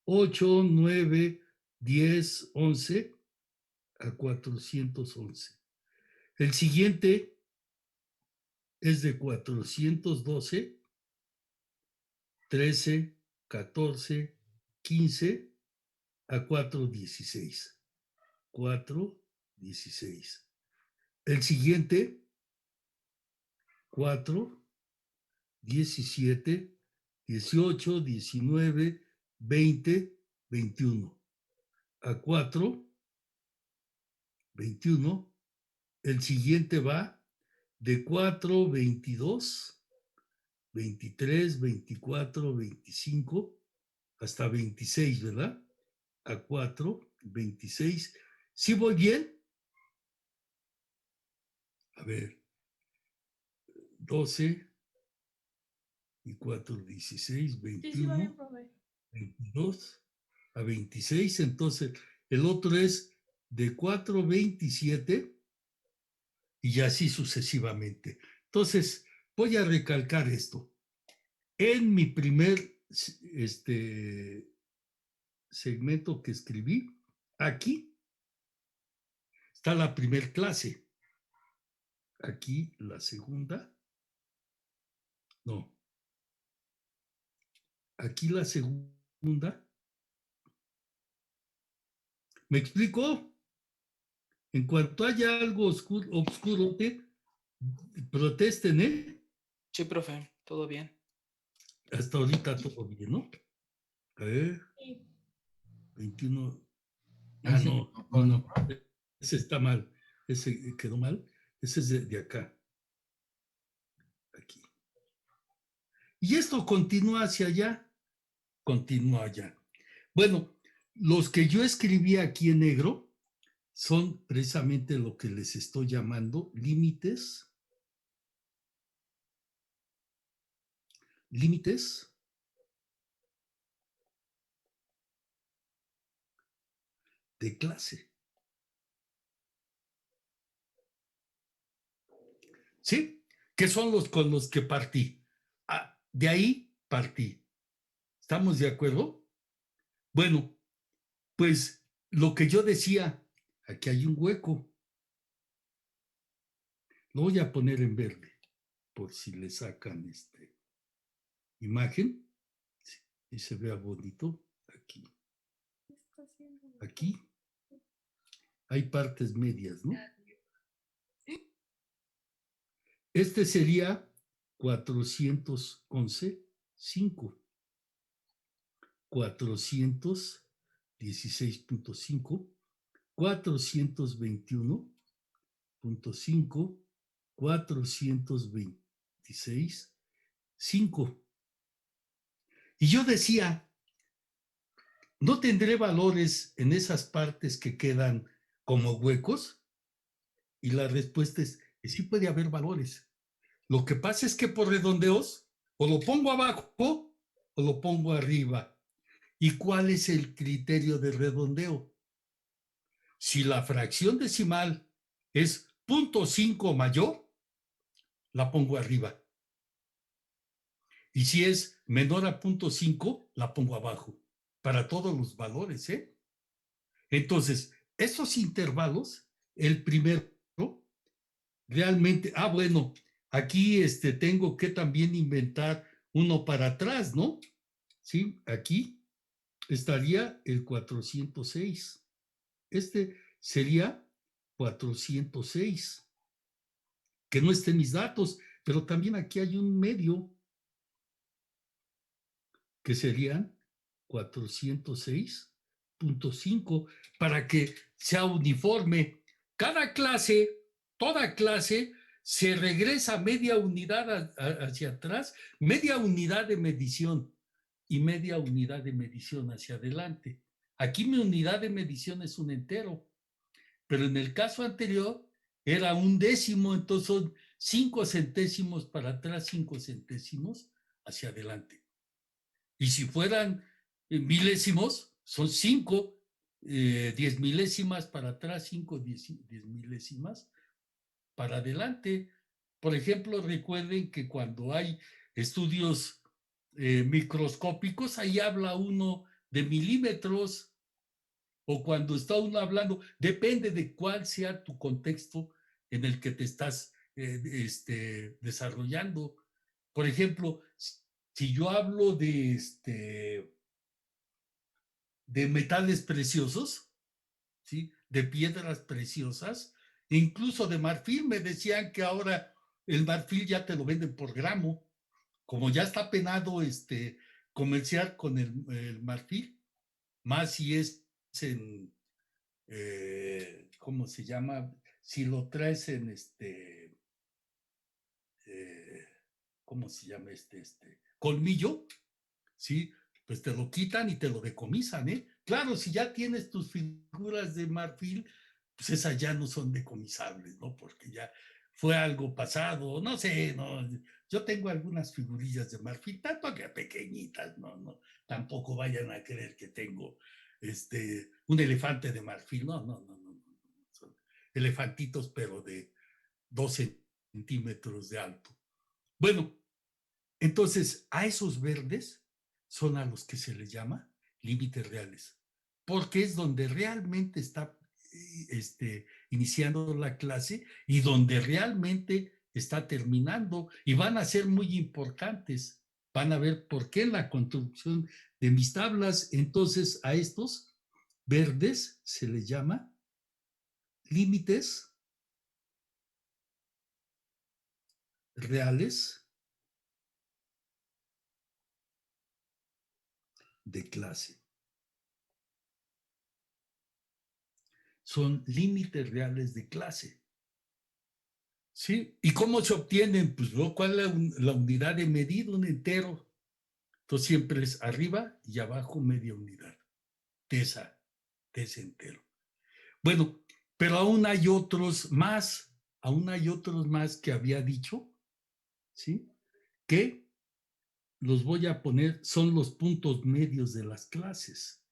8, 9, 10, 11 a 411. El siguiente es de 412, 13, 14, 15 a 416. 416. El siguiente, 4, 17, 18, 19, 20, 21. A 4, 21. El siguiente va de 4, 22, 23, 24, 25, hasta 26, ¿verdad? A 4, 26. ¿Sí voy bien? A ver, 12 y 4, 16, 21, 22 a 26. Entonces, el otro es de 4, 27 y así sucesivamente. Entonces, voy a recalcar esto. En mi primer segmento que escribí, aquí está la primer clase. Aquí la segunda. No. Aquí la segunda. ¿Me explico? En cuanto haya algo oscuro, protesten, ¿eh? Sí, profe, todo bien. Hasta ahorita todo bien, ¿no? A ver. 21. Ah, no, no. Ese está mal. Ese quedó mal. Ese es de acá. Aquí. Y esto continúa hacia allá. Continúa allá. Bueno, los que yo escribí aquí en negro son precisamente lo que les estoy llamando límites de clase. ¿Sí? Que son los con los que partí. Ah, de ahí partí. ¿Estamos de acuerdo? Bueno, pues lo que yo decía, aquí hay un hueco. Lo voy a poner en verde, por si le sacan imagen y se vea bonito. Aquí. Aquí hay partes medias, ¿no? Este sería 411.5. 416.5, 421.5, 426.5. Y yo decía, ¿no tendré valores en esas partes que quedan como huecos? Y la respuesta es que sí puede haber valores. Lo que pasa es que por redondeos, o lo pongo abajo o lo pongo arriba. ¿Y cuál es el criterio de redondeo? Si la fracción decimal es 0.5 mayor, la pongo arriba. Y si es menor a 0.5, la pongo abajo. Para todos los valores, ¿eh? Entonces, esos intervalos, el primero, realmente, bueno, aquí tengo que también inventar uno para atrás, ¿no? Sí, aquí estaría el 406. Este sería 406, que no estén mis datos, pero también aquí hay un medio que serían 406.5 para que sea uniforme. Cada clase, toda clase, se regresa media unidad hacia atrás, media unidad de medición y media unidad de medición hacia adelante. Aquí mi unidad de medición es un entero, pero en el caso anterior era un décimo, entonces son 5 centésimos para atrás, 5 centésimos hacia adelante. Y si fueran milésimos, son 5, 10 milésimas para atrás, 5, 10 milésimas para adelante. Por ejemplo, recuerden que cuando hay estudios microscópicos, ahí habla uno de milímetros, o cuando está uno hablando, depende de cuál sea tu contexto en el que te estás desarrollando. Por ejemplo, si yo hablo de metales preciosos, ¿sí? De piedras preciosas, e incluso de marfil, me decían que ahora el marfil ya te lo venden por gramo, como ya está penado comerciar con el marfil, más si es en, ¿cómo se llama? Si lo traes en ¿cómo se llama colmillo? ¿Sí? Pues te lo quitan y te lo decomisan, ¿eh? Claro, si ya tienes tus figuras de marfil, pues esas ya no son decomisables, ¿no? Porque ya fue algo pasado, no sé, no. Yo tengo algunas figurillas de marfil, tanto que pequeñitas, no, tampoco vayan a creer que tengo un elefante de marfil, no, son elefantitos, pero de 12 centímetros de alto. Bueno, entonces, a esos verdes son a los que se les llama límites reales, porque es donde realmente está iniciando la clase y donde realmente está terminando, y van a ser muy importantes. Van a ver por qué en la construcción de mis tablas, entonces a estos verdes se les llama límites reales de clase. Son límites reales de clase. ¿Sí? ¿Y cómo se obtienen? Pues, ¿cuál es la unidad de medida? Un entero. Entonces siempre es arriba y abajo media unidad de ese entero. Bueno, pero aún hay otros más que había dicho, ¿sí? Que los voy a poner, son los puntos medios de las clases.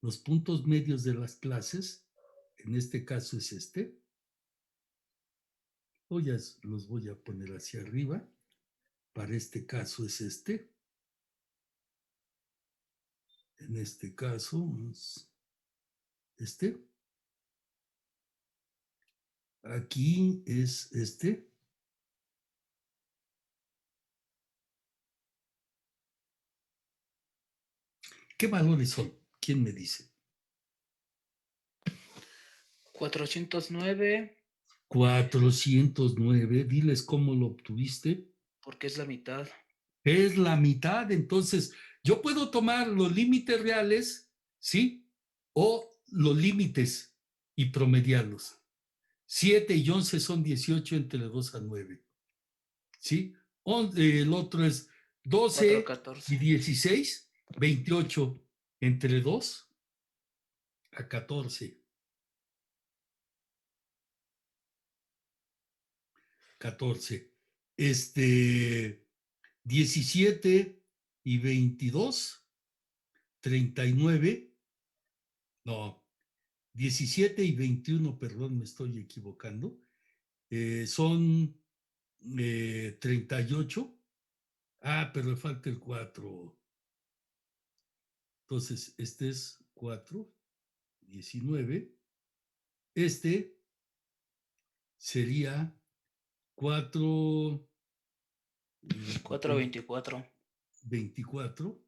Los puntos medios de las clases, en este caso es los voy a poner hacia arriba. Para este caso es en este caso es aquí es ¿Qué valores son? ¿Quién me dice? 409. 409, diles cómo lo obtuviste. Porque es la mitad. Es la mitad, entonces Yo puedo tomar los límites reales, ¿sí? O los límites y promediarlos. 7 y 11 son 18 entre 2 a 9. ¿Sí? El otro es 12 y 4, 14. 16, 28 entre 2 a 14. 14. 17 y 22, 39. No, 17 y 21, perdón, me estoy equivocando. Son 38. Ah, pero le falta el 4. Entonces, este es 4, 19. Este sería 4, 4, 24. 24.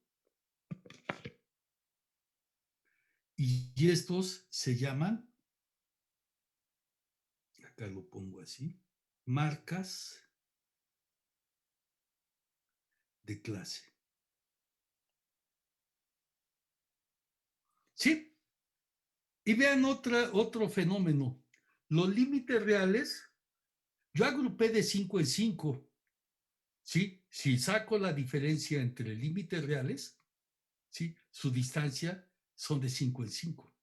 Y estos se llaman, acá lo pongo así, marcas de clase. ¿Sí? Y vean otro fenómeno. Los límites reales, yo agrupé de 5 en 5. ¿Sí? Si saco la diferencia entre límites reales, ¿sí? Su distancia son de 5 en 5.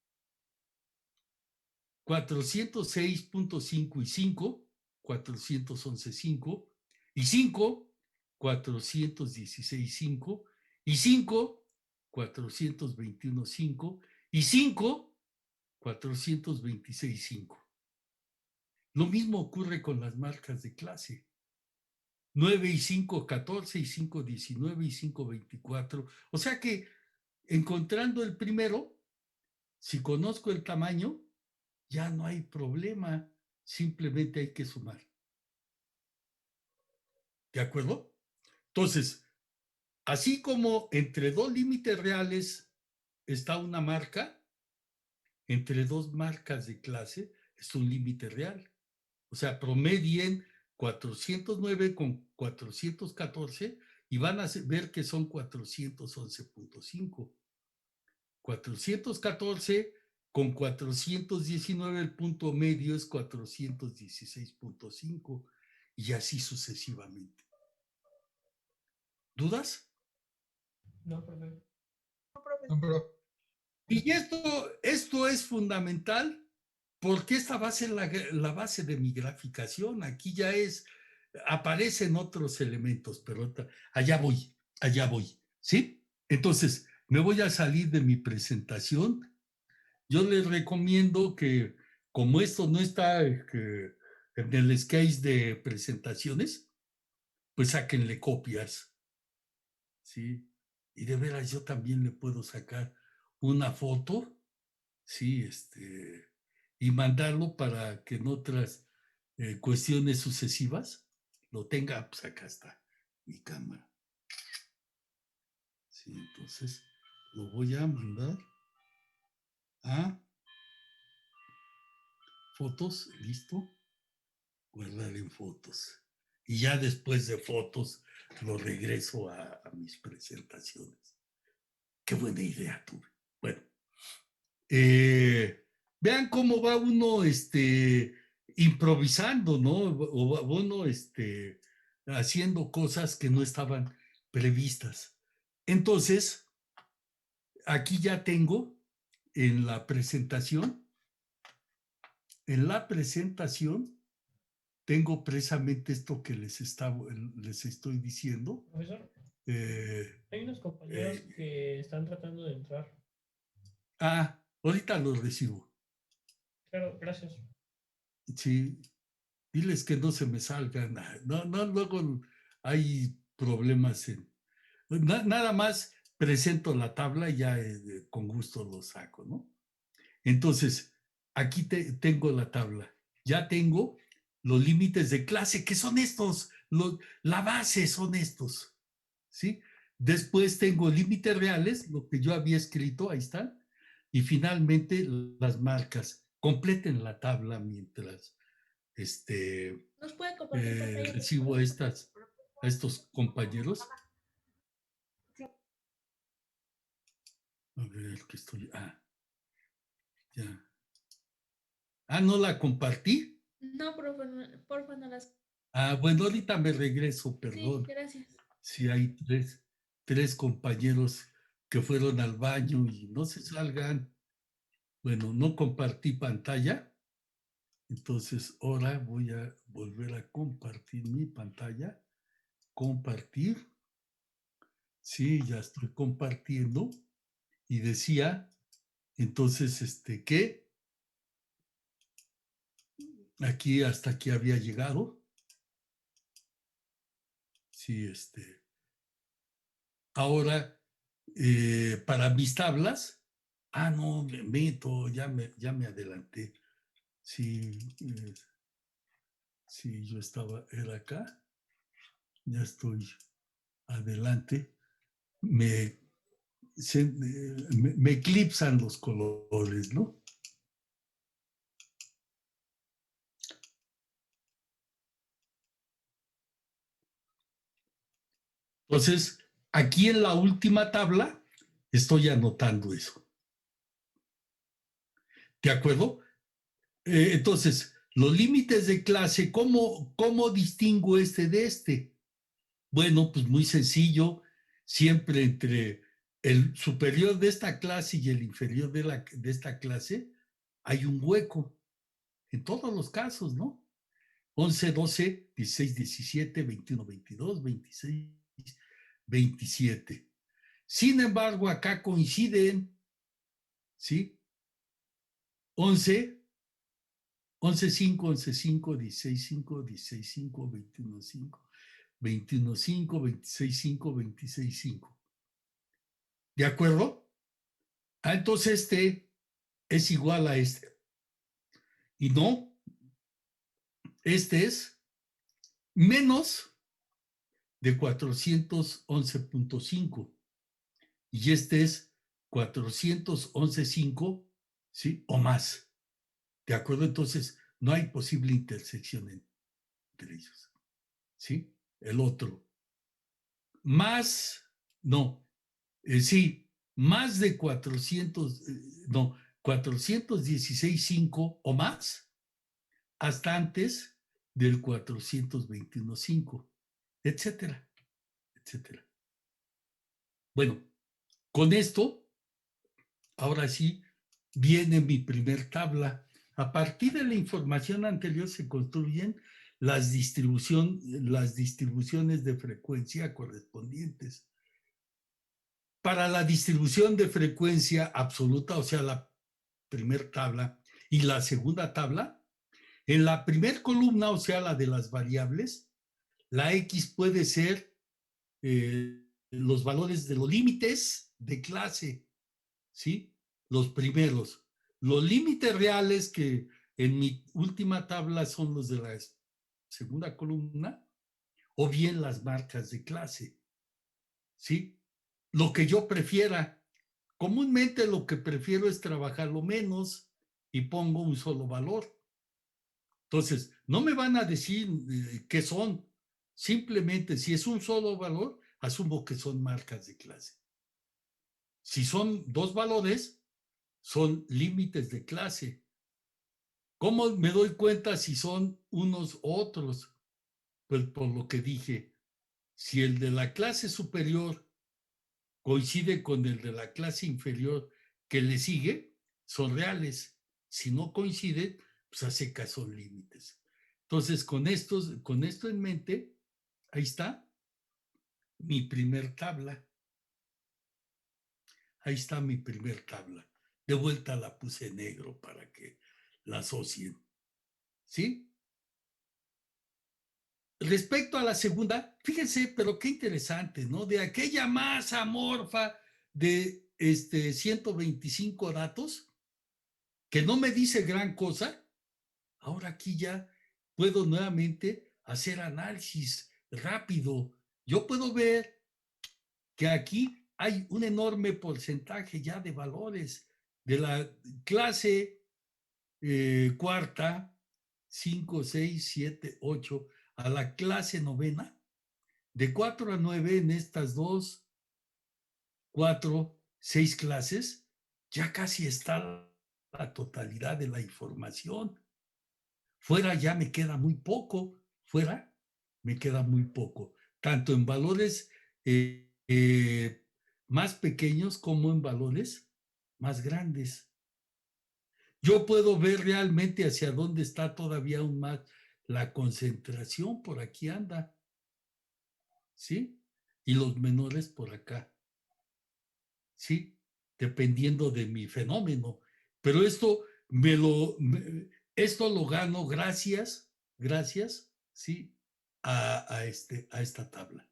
406.5 y 5, 411.5, y 5, 416.5, y 5, 421.5, y 5, 426.5. Lo mismo ocurre con las marcas de clase. 9 y 5, 14, y 5, 19, y 5, 24. O sea que encontrando el primero, si conozco el tamaño, ya no hay problema. Simplemente hay que sumar. ¿De acuerdo? Entonces, así como entre dos límites reales está una marca, entre dos marcas de clase es un límite real. O sea, promedien 409 con 414 y van a ver que son 411.5. 414 con 419, el punto medio es 416.5 y así sucesivamente. ¿Dudas? No, profe. No, pero Y esto es fundamental porque esta va a ser la base de mi graficación. Aquí ya aparecen otros elementos, pero allá voy, ¿sí? Entonces, me voy a salir de mi presentación. Yo les recomiendo que, como esto no está en el sketch de presentaciones, pues sáquenle copias, ¿sí? Y de veras yo también le puedo sacar una foto, ¿sí? Y mandarlo para que en otras cuestiones sucesivas lo tenga, pues acá está mi cámara. Sí, entonces lo voy a mandar a fotos, listo, guardar en fotos. Y ya después de fotos lo regreso a mis presentaciones. Qué buena idea tuve. Bueno, vean cómo va uno improvisando, ¿no? O va uno haciendo cosas que no estaban previstas. Entonces, aquí ya tengo en la presentación, tengo precisamente esto que les estoy diciendo. Profesor, Eh, hay unos compañeros eh, que están tratando de entrar. Ahorita lo recibo. Claro, gracias. Sí, diles que no se me salgan. No, no, luego hay problemas nada más presento la tabla y ya con gusto lo saco, ¿no? Entonces, aquí tengo la tabla. Ya tengo los límites de clase, que son estos. La base son estos, ¿sí? Después tengo límites reales, lo que yo había escrito, ahí está. Y finalmente las marcas. Completen la tabla mientras ¿Nos puede compartir pantalla? recibo a estos compañeros. A ver, que estoy. Ya. ¿No la compartí? No, porfa, no las. Bueno, ahorita me regreso, Sí, perdón. gracias. Si hay tres compañeros que fueron al baño y no se salgan. Bueno, no compartí pantalla. Entonces, ahora voy a volver a compartir mi pantalla. Compartir. Sí, ya estoy compartiendo. Y decía, entonces, que aquí hasta aquí había llegado. Sí, ahora, para mis tablas, no, me meto, ya me adelanté. Sí, sí, yo era acá, ya estoy adelante. Me eclipsan los colores, ¿no? Entonces, aquí en la última tabla estoy anotando eso. ¿De acuerdo? Entonces, los límites de clase, ¿cómo distingo este de este? Bueno, pues muy sencillo, siempre entre el superior de esta clase y el inferior de esta clase hay un hueco, en todos los casos, ¿no? 11, 12, 16, 17, 21, 22, 26, 27. Sin embargo, acá coinciden, ¿sí? 11, 11, 5, 11, 5, 16, 5, 16, 5, 21, 5, 21, 5, 26, 5, 26, 5. ¿De acuerdo? Entonces este es igual a este. Y no, este es menos de 411.5. Y este es 411.5, ¿sí? O más. ¿De acuerdo? Entonces, no hay posible intersección entre ellos. ¿Sí? El otro. Más, no, sí, más de 416.5 o más, hasta antes del 421.5, etcétera, etcétera. Bueno, con esto, ahora sí, viene mi primer tabla. A partir de la información anterior se construyen las distribuciones de frecuencia correspondientes. Para la distribución de frecuencia absoluta, o sea, la primera tabla y la segunda tabla, en la primera columna, o sea, la de las variables, la X puede ser los valores de los límites de clase, ¿sí? Los primeros. Los límites reales, que en mi última tabla son los de la segunda columna, o bien las marcas de clase, ¿sí? Lo que yo prefiera. Comúnmente lo que prefiero es trabajarlo menos y pongo un solo valor. Entonces, no me van a decir qué son. Simplemente, si es un solo valor, asumo que son marcas de clase. Si son dos valores, son límites de clase. ¿Cómo me doy cuenta si son unos u otros? Pues por lo que dije, si el de la clase superior coincide con el de la clase inferior que le sigue, son reales. Si no coinciden, pues a secas son límites. Entonces, con esto en mente, ahí está mi primer tabla. Ahí está mi primer tabla. De vuelta la puse en negro para que la asocien. ¿Sí? Respecto a la segunda, fíjense, pero qué interesante, ¿no? De aquella masa amorfa de 125 datos, que no me dice gran cosa, ahora aquí ya puedo nuevamente hacer análisis rápido. Yo puedo ver que aquí hay un enorme porcentaje ya de valores de la clase cuarta, 5, 6, 7, 8, a la clase novena, de 4 a 9 en estas 2, 4, 6 clases, ya casi está la totalidad de la información. Fuera ya me queda muy poco, fuera me queda muy poco, tanto en valores más pequeños como en valores más grandes. Yo puedo ver realmente hacia dónde está todavía aún más la concentración, por aquí anda, ¿sí? Y los menores por acá, ¿sí? Dependiendo de mi fenómeno. Pero esto esto lo gano gracias, ¿sí? A esta tabla.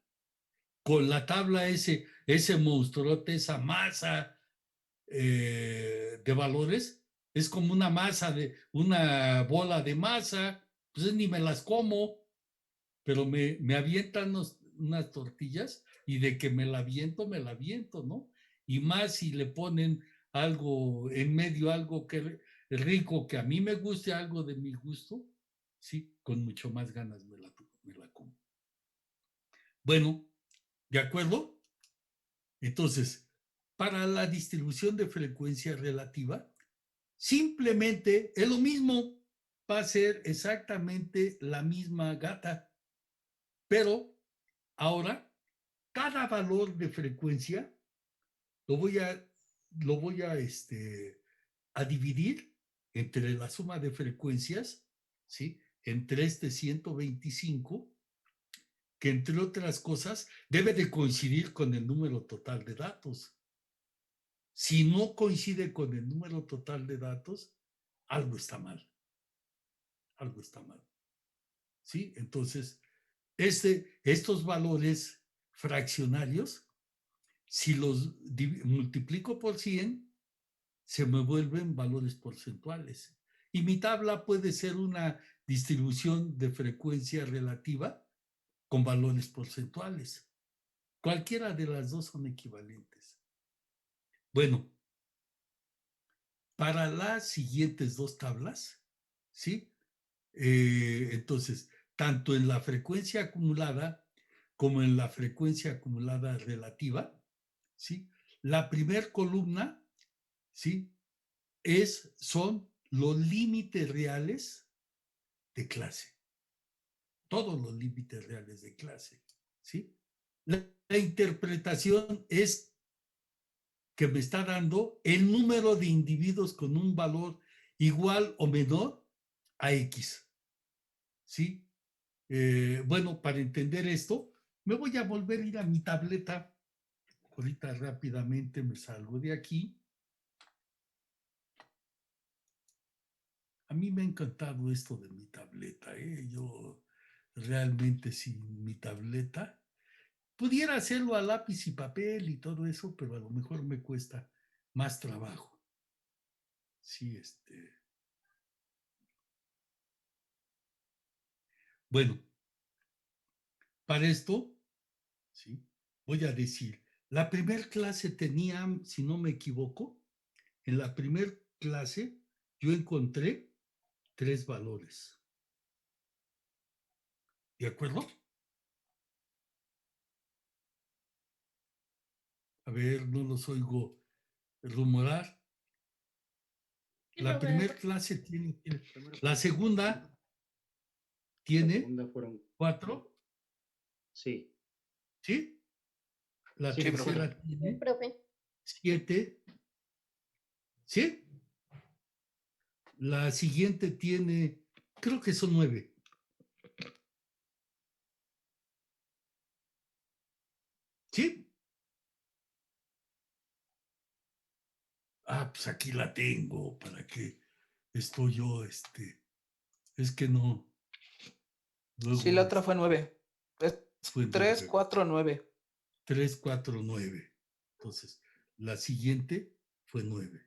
Con la tabla ese monstruote, esa masa de valores, es como una una bola de masa, pues ni me las como, pero me avientan unas tortillas y de que me la aviento, ¿no? Y más si le ponen algo en medio, algo que rico, que a mí me guste, algo de mi gusto, sí, con mucho más ganas me la como. Bueno, ¿de acuerdo? Entonces, para la distribución de frecuencia relativa, simplemente es lo mismo, va a ser exactamente la misma gata, pero ahora cada valor de frecuencia lo voy a dividir entre la suma de frecuencias, ¿sí? Entre 125, que entre otras cosas debe de coincidir con el número total de datos. Si no coincide con el número total de datos, algo está mal. Algo está mal. ¿Sí? Entonces, estos valores fraccionarios, si los multiplico por 100, se me vuelven valores porcentuales. Y mi tabla puede ser una distribución de frecuencia relativa con valores porcentuales. Cualquiera de las dos son equivalentes. Bueno, para las siguientes dos tablas, ¿sí? Entonces, tanto en la frecuencia acumulada como en la frecuencia acumulada relativa, ¿sí? La primer columna, ¿sí? Son los límites reales de clase. Todos los límites reales de clase, ¿sí? La interpretación es que me está dando el número de individuos con un valor igual o menor a X, ¿sí? Bueno, para entender esto, me voy a volver a ir a mi tableta. Ahorita rápidamente me salgo de aquí. A mí me ha encantado esto de mi tableta, ¿eh? Yo realmente sin mi tableta pudiera hacerlo a lápiz y papel y todo eso, pero a lo mejor me cuesta más trabajo. Sí, Bueno, para esto, ¿sí? Voy a decir, la primer clase tenía, si no me equivoco, en la primer clase yo encontré 3 valores. ¿De acuerdo? A ver, no los oigo rumorar. La primera clase tiene, la segunda tiene 4. Sí. ¿Sí? La Sí, tercera profe. tiene Profe. 7. ¿Sí? La siguiente tiene, creo que son 9. ¿Sí? Ah, pues aquí la tengo. ¿Para qué estoy yo? Es que no. Luego, Sí, la otra fue 9. Es fue 3, 9. 4, 9. 3, 4, 9. Entonces, la siguiente fue 9.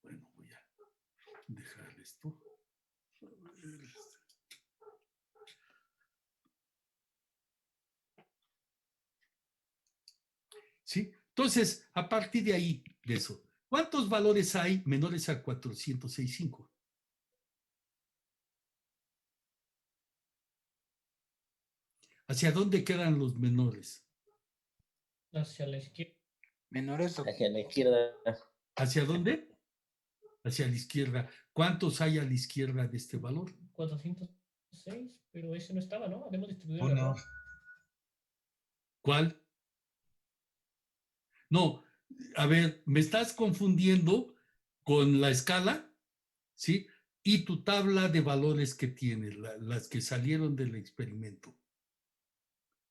Bueno, voy a dejar esto. A ver. ¿Sí? Entonces, a partir de ahí, de eso, ¿cuántos valores hay menores a 465? ¿Hacia dónde quedan los menores? Hacia la izquierda. Menores o Hacia la izquierda. ¿Hacia dónde? Hacia la izquierda. ¿Cuántos hay a la izquierda de este valor? 406, pero ese no estaba, ¿no? Habíamos distribuido el Uno. error. ¿Cuál? No, a ver, me estás confundiendo con la escala, ¿sí? Y tu tabla de valores que tiene, las que salieron del experimento.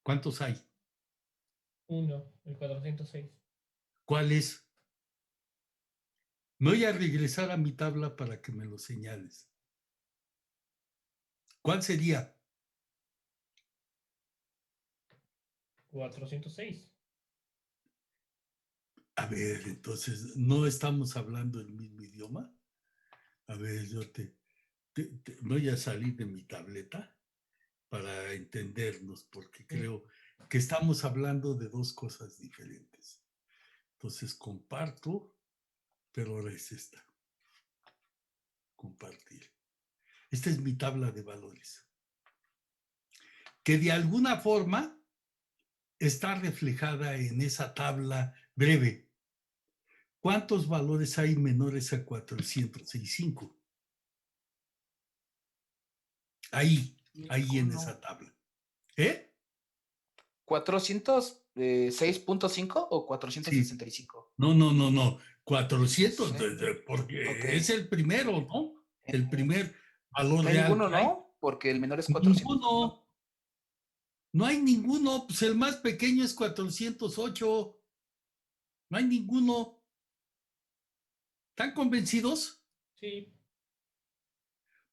¿Cuántos hay? 1, el 406. ¿Cuál es? Me voy a regresar a mi tabla para que me lo señales. ¿Cuál sería? 406. A ver, entonces, ¿no estamos hablando el mismo idioma? A ver, yo voy a salir de mi tableta para entendernos, porque creo que estamos hablando de dos cosas diferentes. Entonces, comparto, pero ahora es esta. Compartir. Esta es mi tabla de valores, que de alguna forma está reflejada en esa tabla breve. ¿Cuántos valores hay menores a 465? Ahí en esa tabla. ¿Eh? 406.5 o 465. Sí. No. 400, Sí. porque Okay. es el primero, ¿no? El primer valor no hay real. Ninguno, que hay. ¿no? Porque el menor es 400. Ninguno. No hay ninguno. Pues el más pequeño es 408. No hay ninguno. ¿Están convencidos? Sí.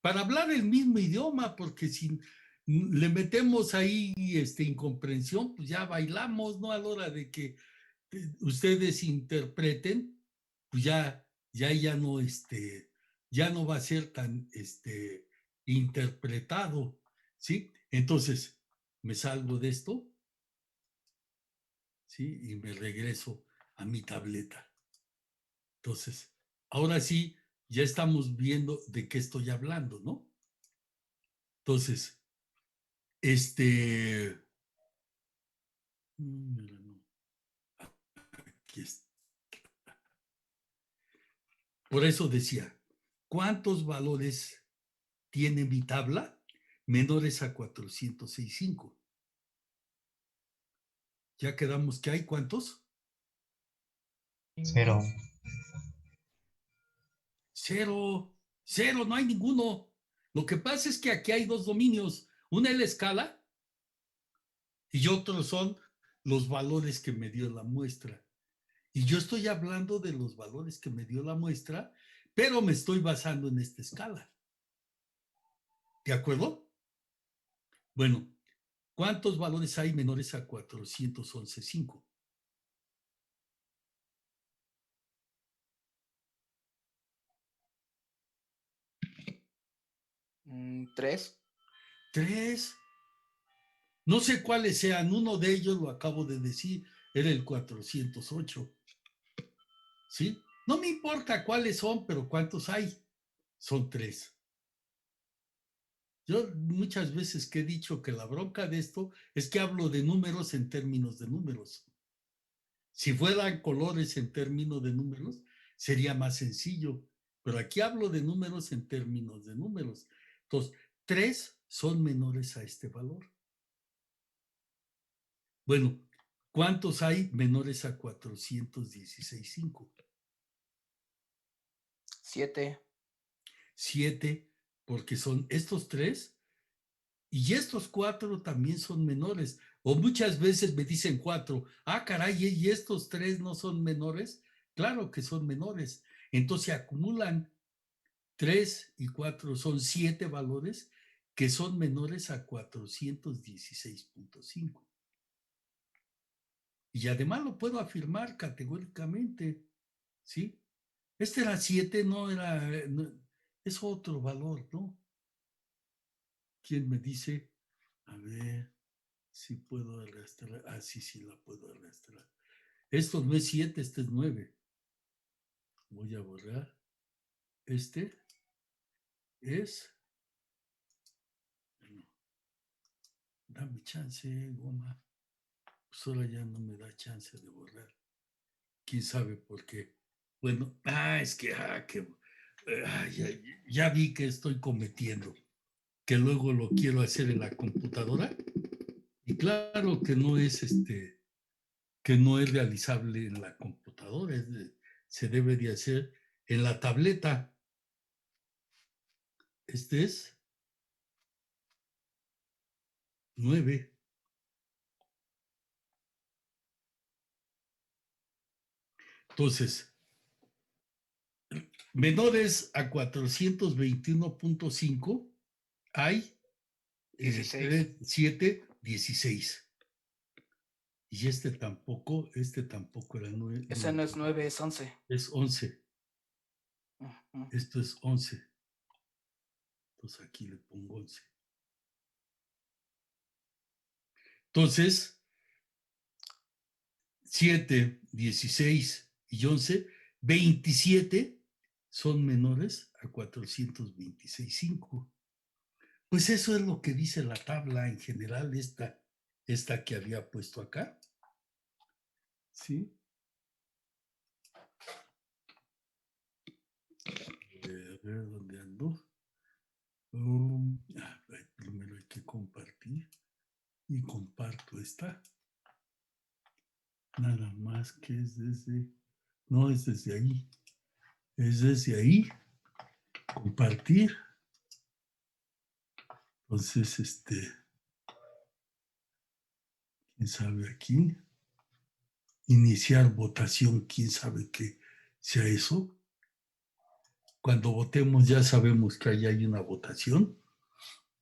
Para hablar el mismo idioma, porque si le metemos ahí incomprensión, pues ya bailamos, ¿no? A la hora de que ustedes interpreten, pues ya no, ya no va a ser tan interpretado, ¿sí? Entonces, me salgo de esto, ¿sí? Y me regreso a mi tableta. Entonces, ahora sí, ya estamos viendo de qué estoy hablando, ¿no? Entonces, aquí está. Por eso decía, ¿cuántos valores tiene mi tabla? Menores a 465. Ya quedamos que hay ¿cuántos? 0. Cero, no hay ninguno. Lo que pasa es que aquí hay dos dominios. Una es la escala y otros son los valores que me dio la muestra. Y yo estoy hablando de los valores que me dio la muestra, pero me estoy basando en esta escala. ¿De acuerdo? Bueno, ¿cuántos valores hay menores a 411.5? 3. 3. No sé cuáles sean, uno de ellos lo acabo de decir, era el 408. ¿Sí? No me importa cuáles son, pero ¿cuántos hay? Son 3. Yo muchas veces que he dicho que la bronca de esto es que hablo de números en términos de números. Si fueran colores en términos de números, sería más sencillo, pero aquí hablo de números en términos de números. Entonces, 3 son menores a este valor. Bueno, ¿cuántos hay menores a 416.5? 7. 7, porque son estos 3 y estos 4 también son menores. O muchas veces me dicen 4, caray, ¿y estos 3 no son menores? Claro que son menores. Entonces se acumulan 3 y 4, son 7 valores que son menores a 416.5. Y además lo puedo afirmar categóricamente, ¿sí? Este era 7, no era, no, es otro valor, ¿no? ¿Quién me dice? A ver si puedo arrastrar. Sí, la puedo arrastrar. Esto no es 7, este es 9. Voy a borrar. Este es Dame chance, goma. Pues ahora ya no me da chance de borrar. ¿Quién sabe por qué? Bueno, es que, ya vi que estoy cometiendo, que luego lo quiero hacer en la computadora. Y claro que no es que no es realizable en la computadora, se debe de hacer en la tableta. Este es 9. Entonces, menores a 421.5 hay 16. 7, 16. Y este tampoco era 9. Ese no es 9, es 11. Es 11. Ujú. Esto es 11. Entonces aquí le pongo 11. Entonces, 7, 16 y 11, 27 son menores a 426.5. Pues eso es lo que dice la tabla en general, esta que había puesto acá. ¿Sí? A ver dónde ando. Primero hay que compartir. Y comparto esta. Nada más que es desde... No, es desde ahí. Es desde ahí. Compartir. Entonces, ¿quién sabe aquí? Iniciar votación, ¿quién sabe qué sea eso? Cuando votemos ya sabemos que ahí hay una votación.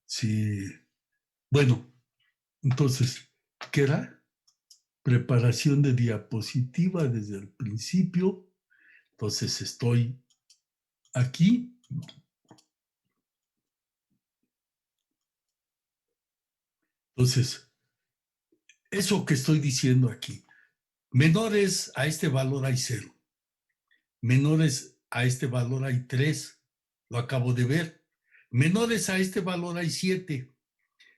Sí. Bueno, entonces, ¿qué era? Preparación de diapositiva desde el principio. Entonces estoy aquí. Entonces, eso que estoy diciendo aquí, menores a este valor hay 0. Menores a este valor hay 3. Lo acabo de ver. Menores a este valor hay 7.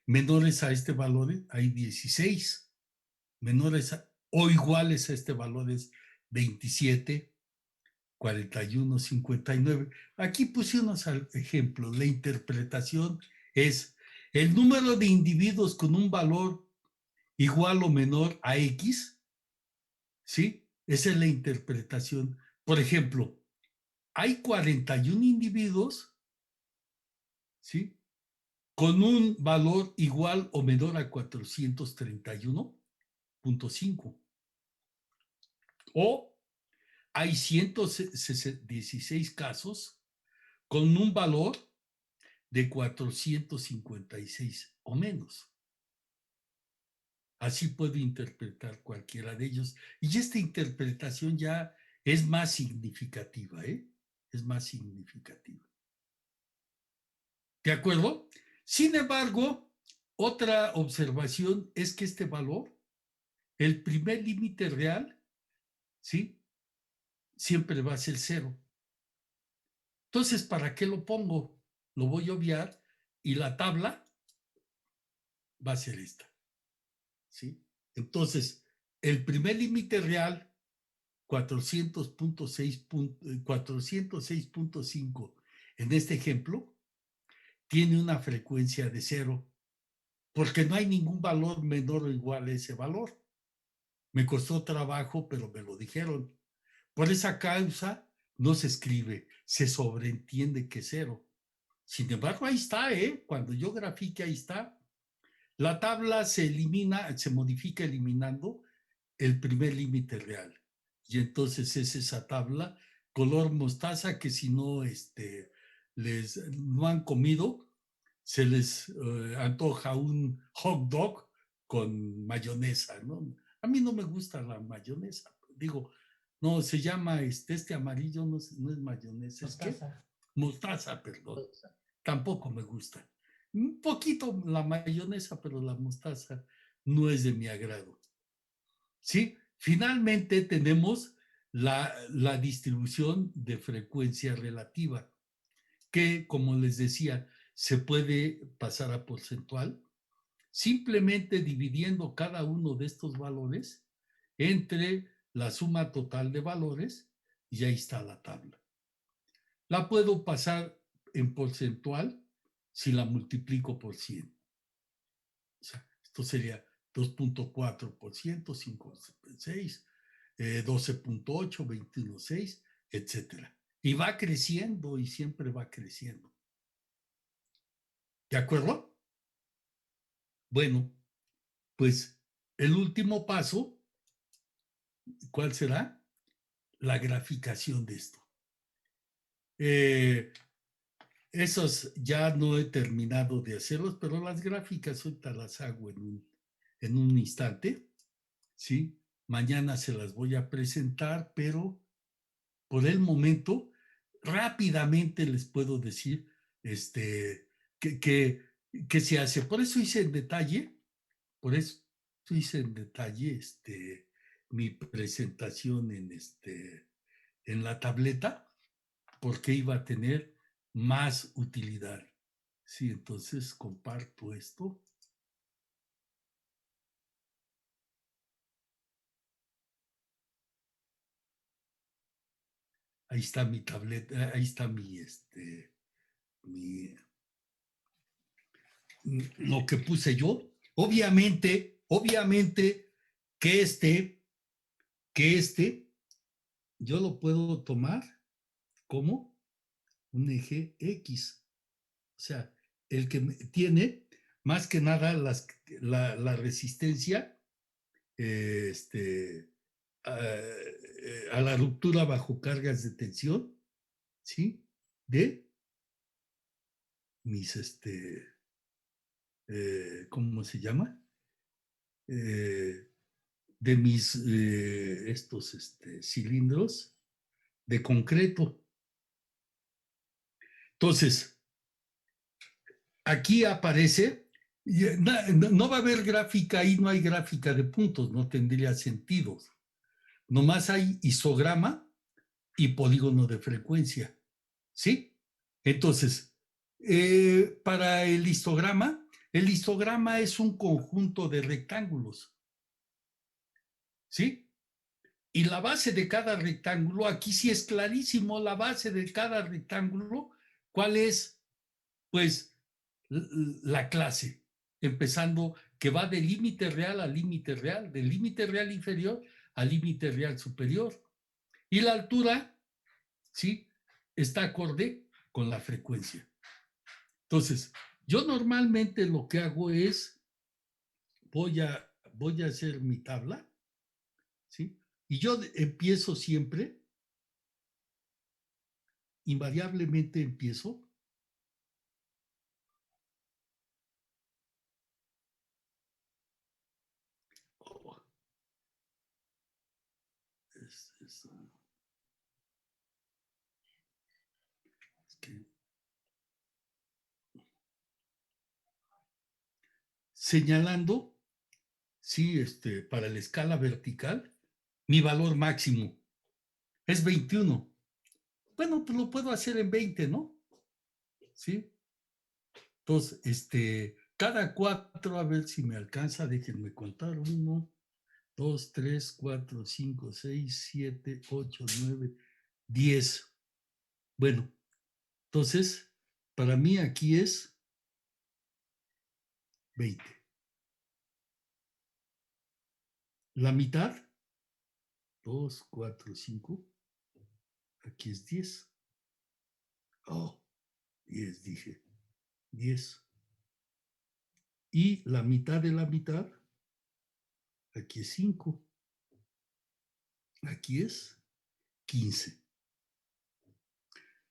Menores a este valor hay 16. Menores o iguales a este valor es 27, 41, 59. Aquí pusimos ejemplos. La interpretación es el número de individuos con un valor igual o menor a X, ¿sí? Esa es la interpretación. Por ejemplo, hay 41 individuos, ¿sí? Con un valor igual o menor a 431.5. O hay 116 casos con un valor de 456 o menos. Así puedo interpretar cualquiera de ellos. Y esta interpretación ya es más significativa, ¿eh? Es más significativa. ¿De acuerdo? Sin embargo, otra observación es que este valor, el primer límite real, ¿sí? Siempre va a ser 0. Entonces, ¿para qué lo pongo? Lo voy a obviar y la tabla va a ser esta, ¿sí? Entonces, el primer límite real, 406.5, en este ejemplo, tiene una frecuencia de 0, porque no hay ningún valor menor o igual a ese valor. Me costó trabajo, pero me lo dijeron. Por esa causa no se escribe, se sobreentiende que es 0. Sin embargo, ahí está, ¿eh? Cuando yo grafique, ahí está. La tabla se elimina, se modifica eliminando el primer límite real. Y entonces es esa tabla color mostaza que si no no han comido, se les antoja un hot dog con mayonesa, ¿no? A mí no me gusta la mayonesa. Digo, no, se llama este amarillo, no es mayonesa, ¿es qué? Mostaza. Mostaza, perdón. Tampoco me gusta. Un poquito la mayonesa, pero la mostaza no es de mi agrado. ¿Sí? Finalmente tenemos la distribución de frecuencia relativa, que, como les decía, se puede pasar a porcentual, simplemente dividiendo cada uno de estos valores entre la suma total de valores y ahí está la tabla. La puedo pasar en porcentual si la multiplico por 100. O sea, esto sería 2.4%, 5.6, 12.8, 21.6, etcétera. Y va creciendo y siempre va creciendo. ¿De acuerdo? Bueno, pues el último paso, ¿cuál será? La graficación de esto. Esos ya no he terminado de hacerlos, pero las gráficas ahorita las hago en un instante, ¿sí? Mañana se las voy a presentar, pero por el momento, rápidamente les puedo decir que se hace. Por eso hice en detalle, mi presentación en la tableta, porque iba a tener más utilidad. Sí, entonces comparto esto. Ahí está mi tableta, ahí está lo que puse yo. Obviamente que yo lo puedo tomar como un eje X. O sea, el que tiene más que nada la resistencia a la ruptura bajo cargas de tensión, ¿sí? De mis, ¿cómo se llama? De mis, estos cilindros de concreto. Entonces, aquí aparece, no va a haber gráfica, ahí no hay gráfica de puntos, no tendría sentido. Nomás hay histograma y polígono de frecuencia, ¿sí? Entonces, para el histograma es un conjunto de rectángulos, ¿sí? Y la base de cada rectángulo, aquí sí es clarísimo, la base de cada rectángulo, ¿cuál es? Pues la clase, empezando que va del límite real al límite real, del límite real inferior al límite real superior. Y la altura, ¿sí? Está acorde con la frecuencia. Entonces, yo normalmente lo que hago es, voy a hacer mi tabla, ¿sí? Y yo empiezo siempre, invariablemente empiezo señalando, sí, para la escala vertical, mi valor máximo es 21. Bueno, pues lo puedo hacer en 20, ¿no? ¿Sí? Entonces, cada 4, a ver si me alcanza, déjenme contar, 1, 2, 3, 4, 5, 6, 7, 8, 9, 10. Bueno, entonces, para mí aquí es 20. La mitad, 2, 4, 5, aquí es 10. Oh, 10 dije, 10. Y la mitad de la mitad, aquí es 5. Aquí es 15.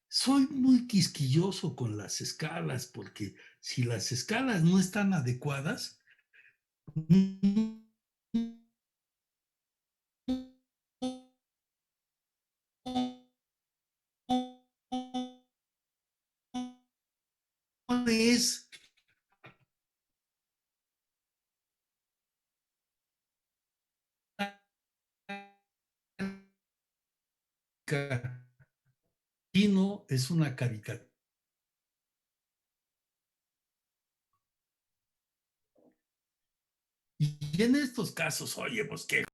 Soy muy quisquilloso con las escalas, porque si las escalas no están adecuadas, no es sino es una caricatura. Y en estos casos, oye, pues qué.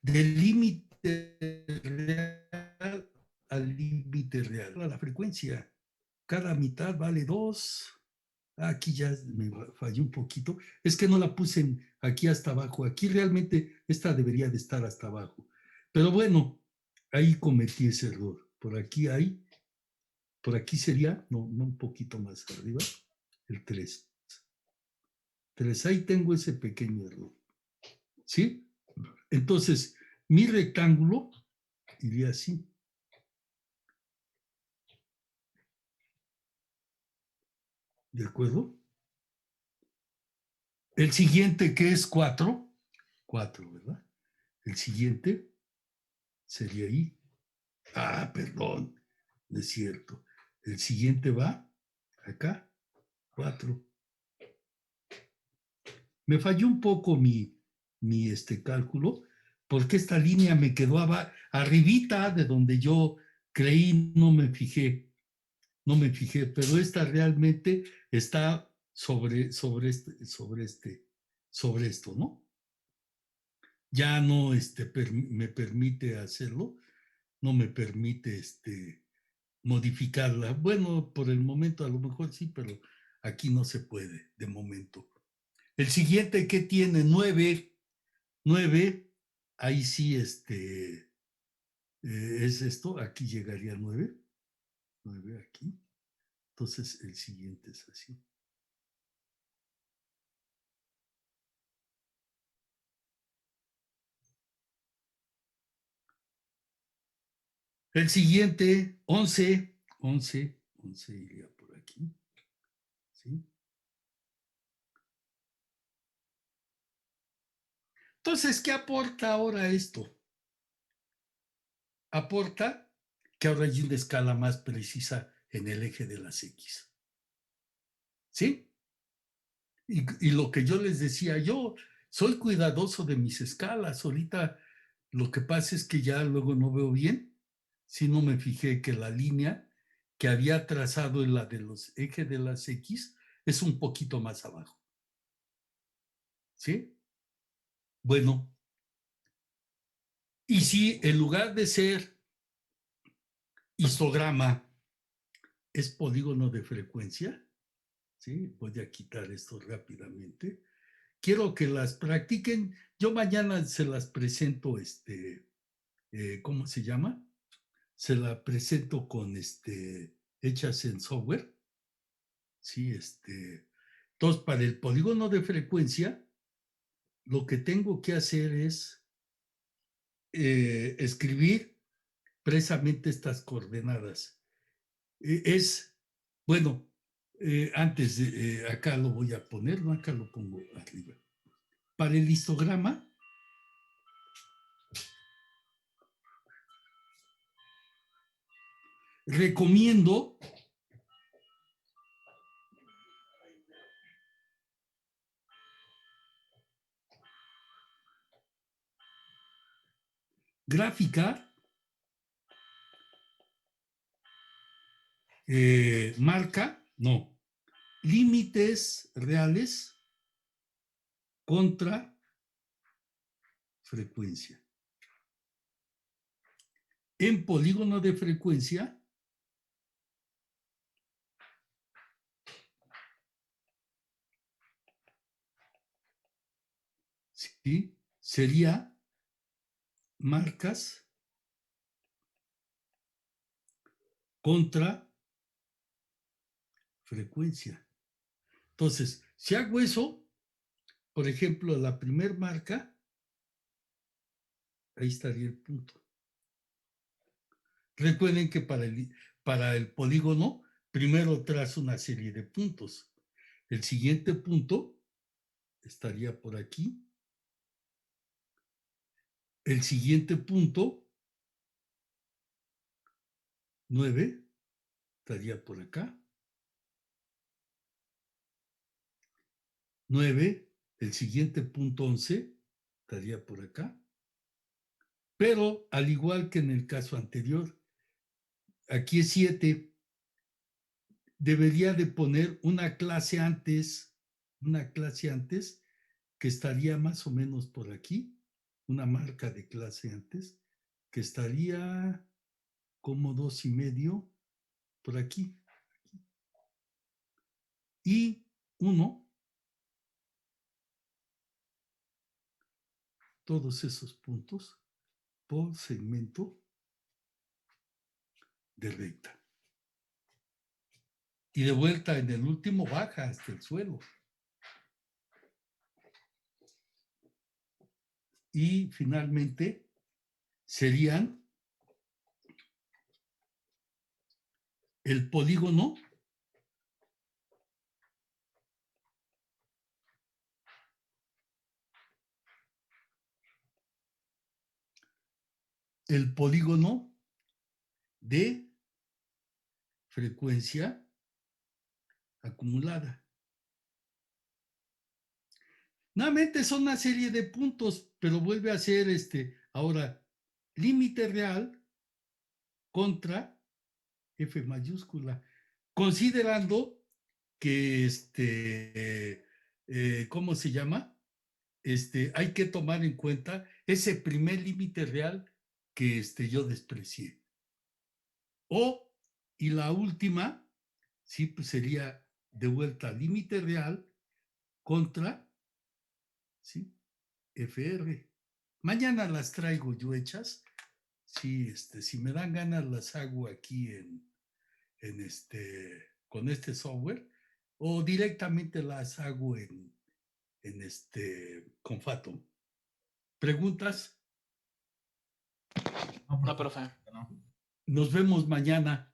Del límite real al límite real, a la frecuencia. Cada mitad vale 2. Aquí ya me falló un poquito. Es que no la puse aquí hasta abajo. Aquí realmente esta debería de estar hasta abajo. Pero bueno, ahí cometí ese error. Por aquí sería, no un poquito más arriba, el 3. 3, ahí tengo ese pequeño error. ¿Sí? Entonces, mi rectángulo iría así. ¿De acuerdo? El siguiente, que es 4, 4, ¿verdad? El siguiente sería ahí. Ah, perdón, no es cierto. El siguiente va acá, 4. Me falló un poco mi cálculo, porque esta línea me quedó arribita de donde yo creí, no me fijé, pero esta realmente está sobre esto, ¿no? Ya no me permite hacerlo, no me permite modificarla. Bueno, por el momento a lo mejor sí, pero aquí no se puede de momento. El siguiente que tiene 9, ahí sí es esto, aquí llegaría 9 aquí. Entonces el siguiente es así. El siguiente, 11 iría por aquí. ¿Sí? Entonces, ¿qué aporta ahora esto? Aporta que ahora hay una escala más precisa en el eje de las X. ¿Sí? Y lo que yo les decía, yo soy cuidadoso de mis escalas. Ahorita lo que pasa es que ya luego no veo bien. Si no me fijé que la línea que había trazado en la de los ejes de las X es un poquito más abajo. ¿Sí? Bueno, y si en lugar de ser histograma es polígono de frecuencia, ¿sí? Voy a quitar esto rápidamente. Quiero que las practiquen. Yo mañana se las presento, ¿cómo se llama? Se la presento con hechas en software. Sí, entonces, para el polígono de frecuencia, lo que tengo que hacer es escribir precisamente estas coordenadas. Bueno, antes de, acá lo voy a poner, no, acá lo pongo arriba. Para el histograma, recomiendo gráfica, marca, no, límites reales contra frecuencia. En polígono de frecuencia, ¿sí? Sería marcas contra frecuencia. Entonces, si hago eso, por ejemplo, la primer marca, ahí estaría el punto. Recuerden que para el polígono, primero trazo una serie de puntos. El siguiente punto estaría por aquí. El siguiente punto, 9, estaría por acá. 9, El siguiente punto 11 estaría por acá. Pero al igual que en el caso anterior, aquí es 7, debería de poner una clase antes que estaría más o menos por aquí, una marca de clase antes, que estaría como 2.5 por aquí. Y 1, todos esos puntos por segmento de recta. Y de vuelta en el último baja hasta el suelo. Y finalmente serían el polígono de frecuencia acumulada. Nuevamente son una serie de puntos, pero vuelve a ser ahora límite real contra F mayúscula, considerando que ¿cómo se llama? Hay que tomar en cuenta ese primer límite real que yo desprecié. Y la última, sí, pues sería de vuelta límite real contra, ¿sí? FR. Mañana las traigo yo hechas. Sí, si me dan ganas las hago aquí con este software, o directamente las hago con Fathom. ¿Preguntas? No, profe. No. Nos vemos mañana.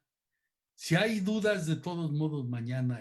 Si hay dudas, de todos modos, mañana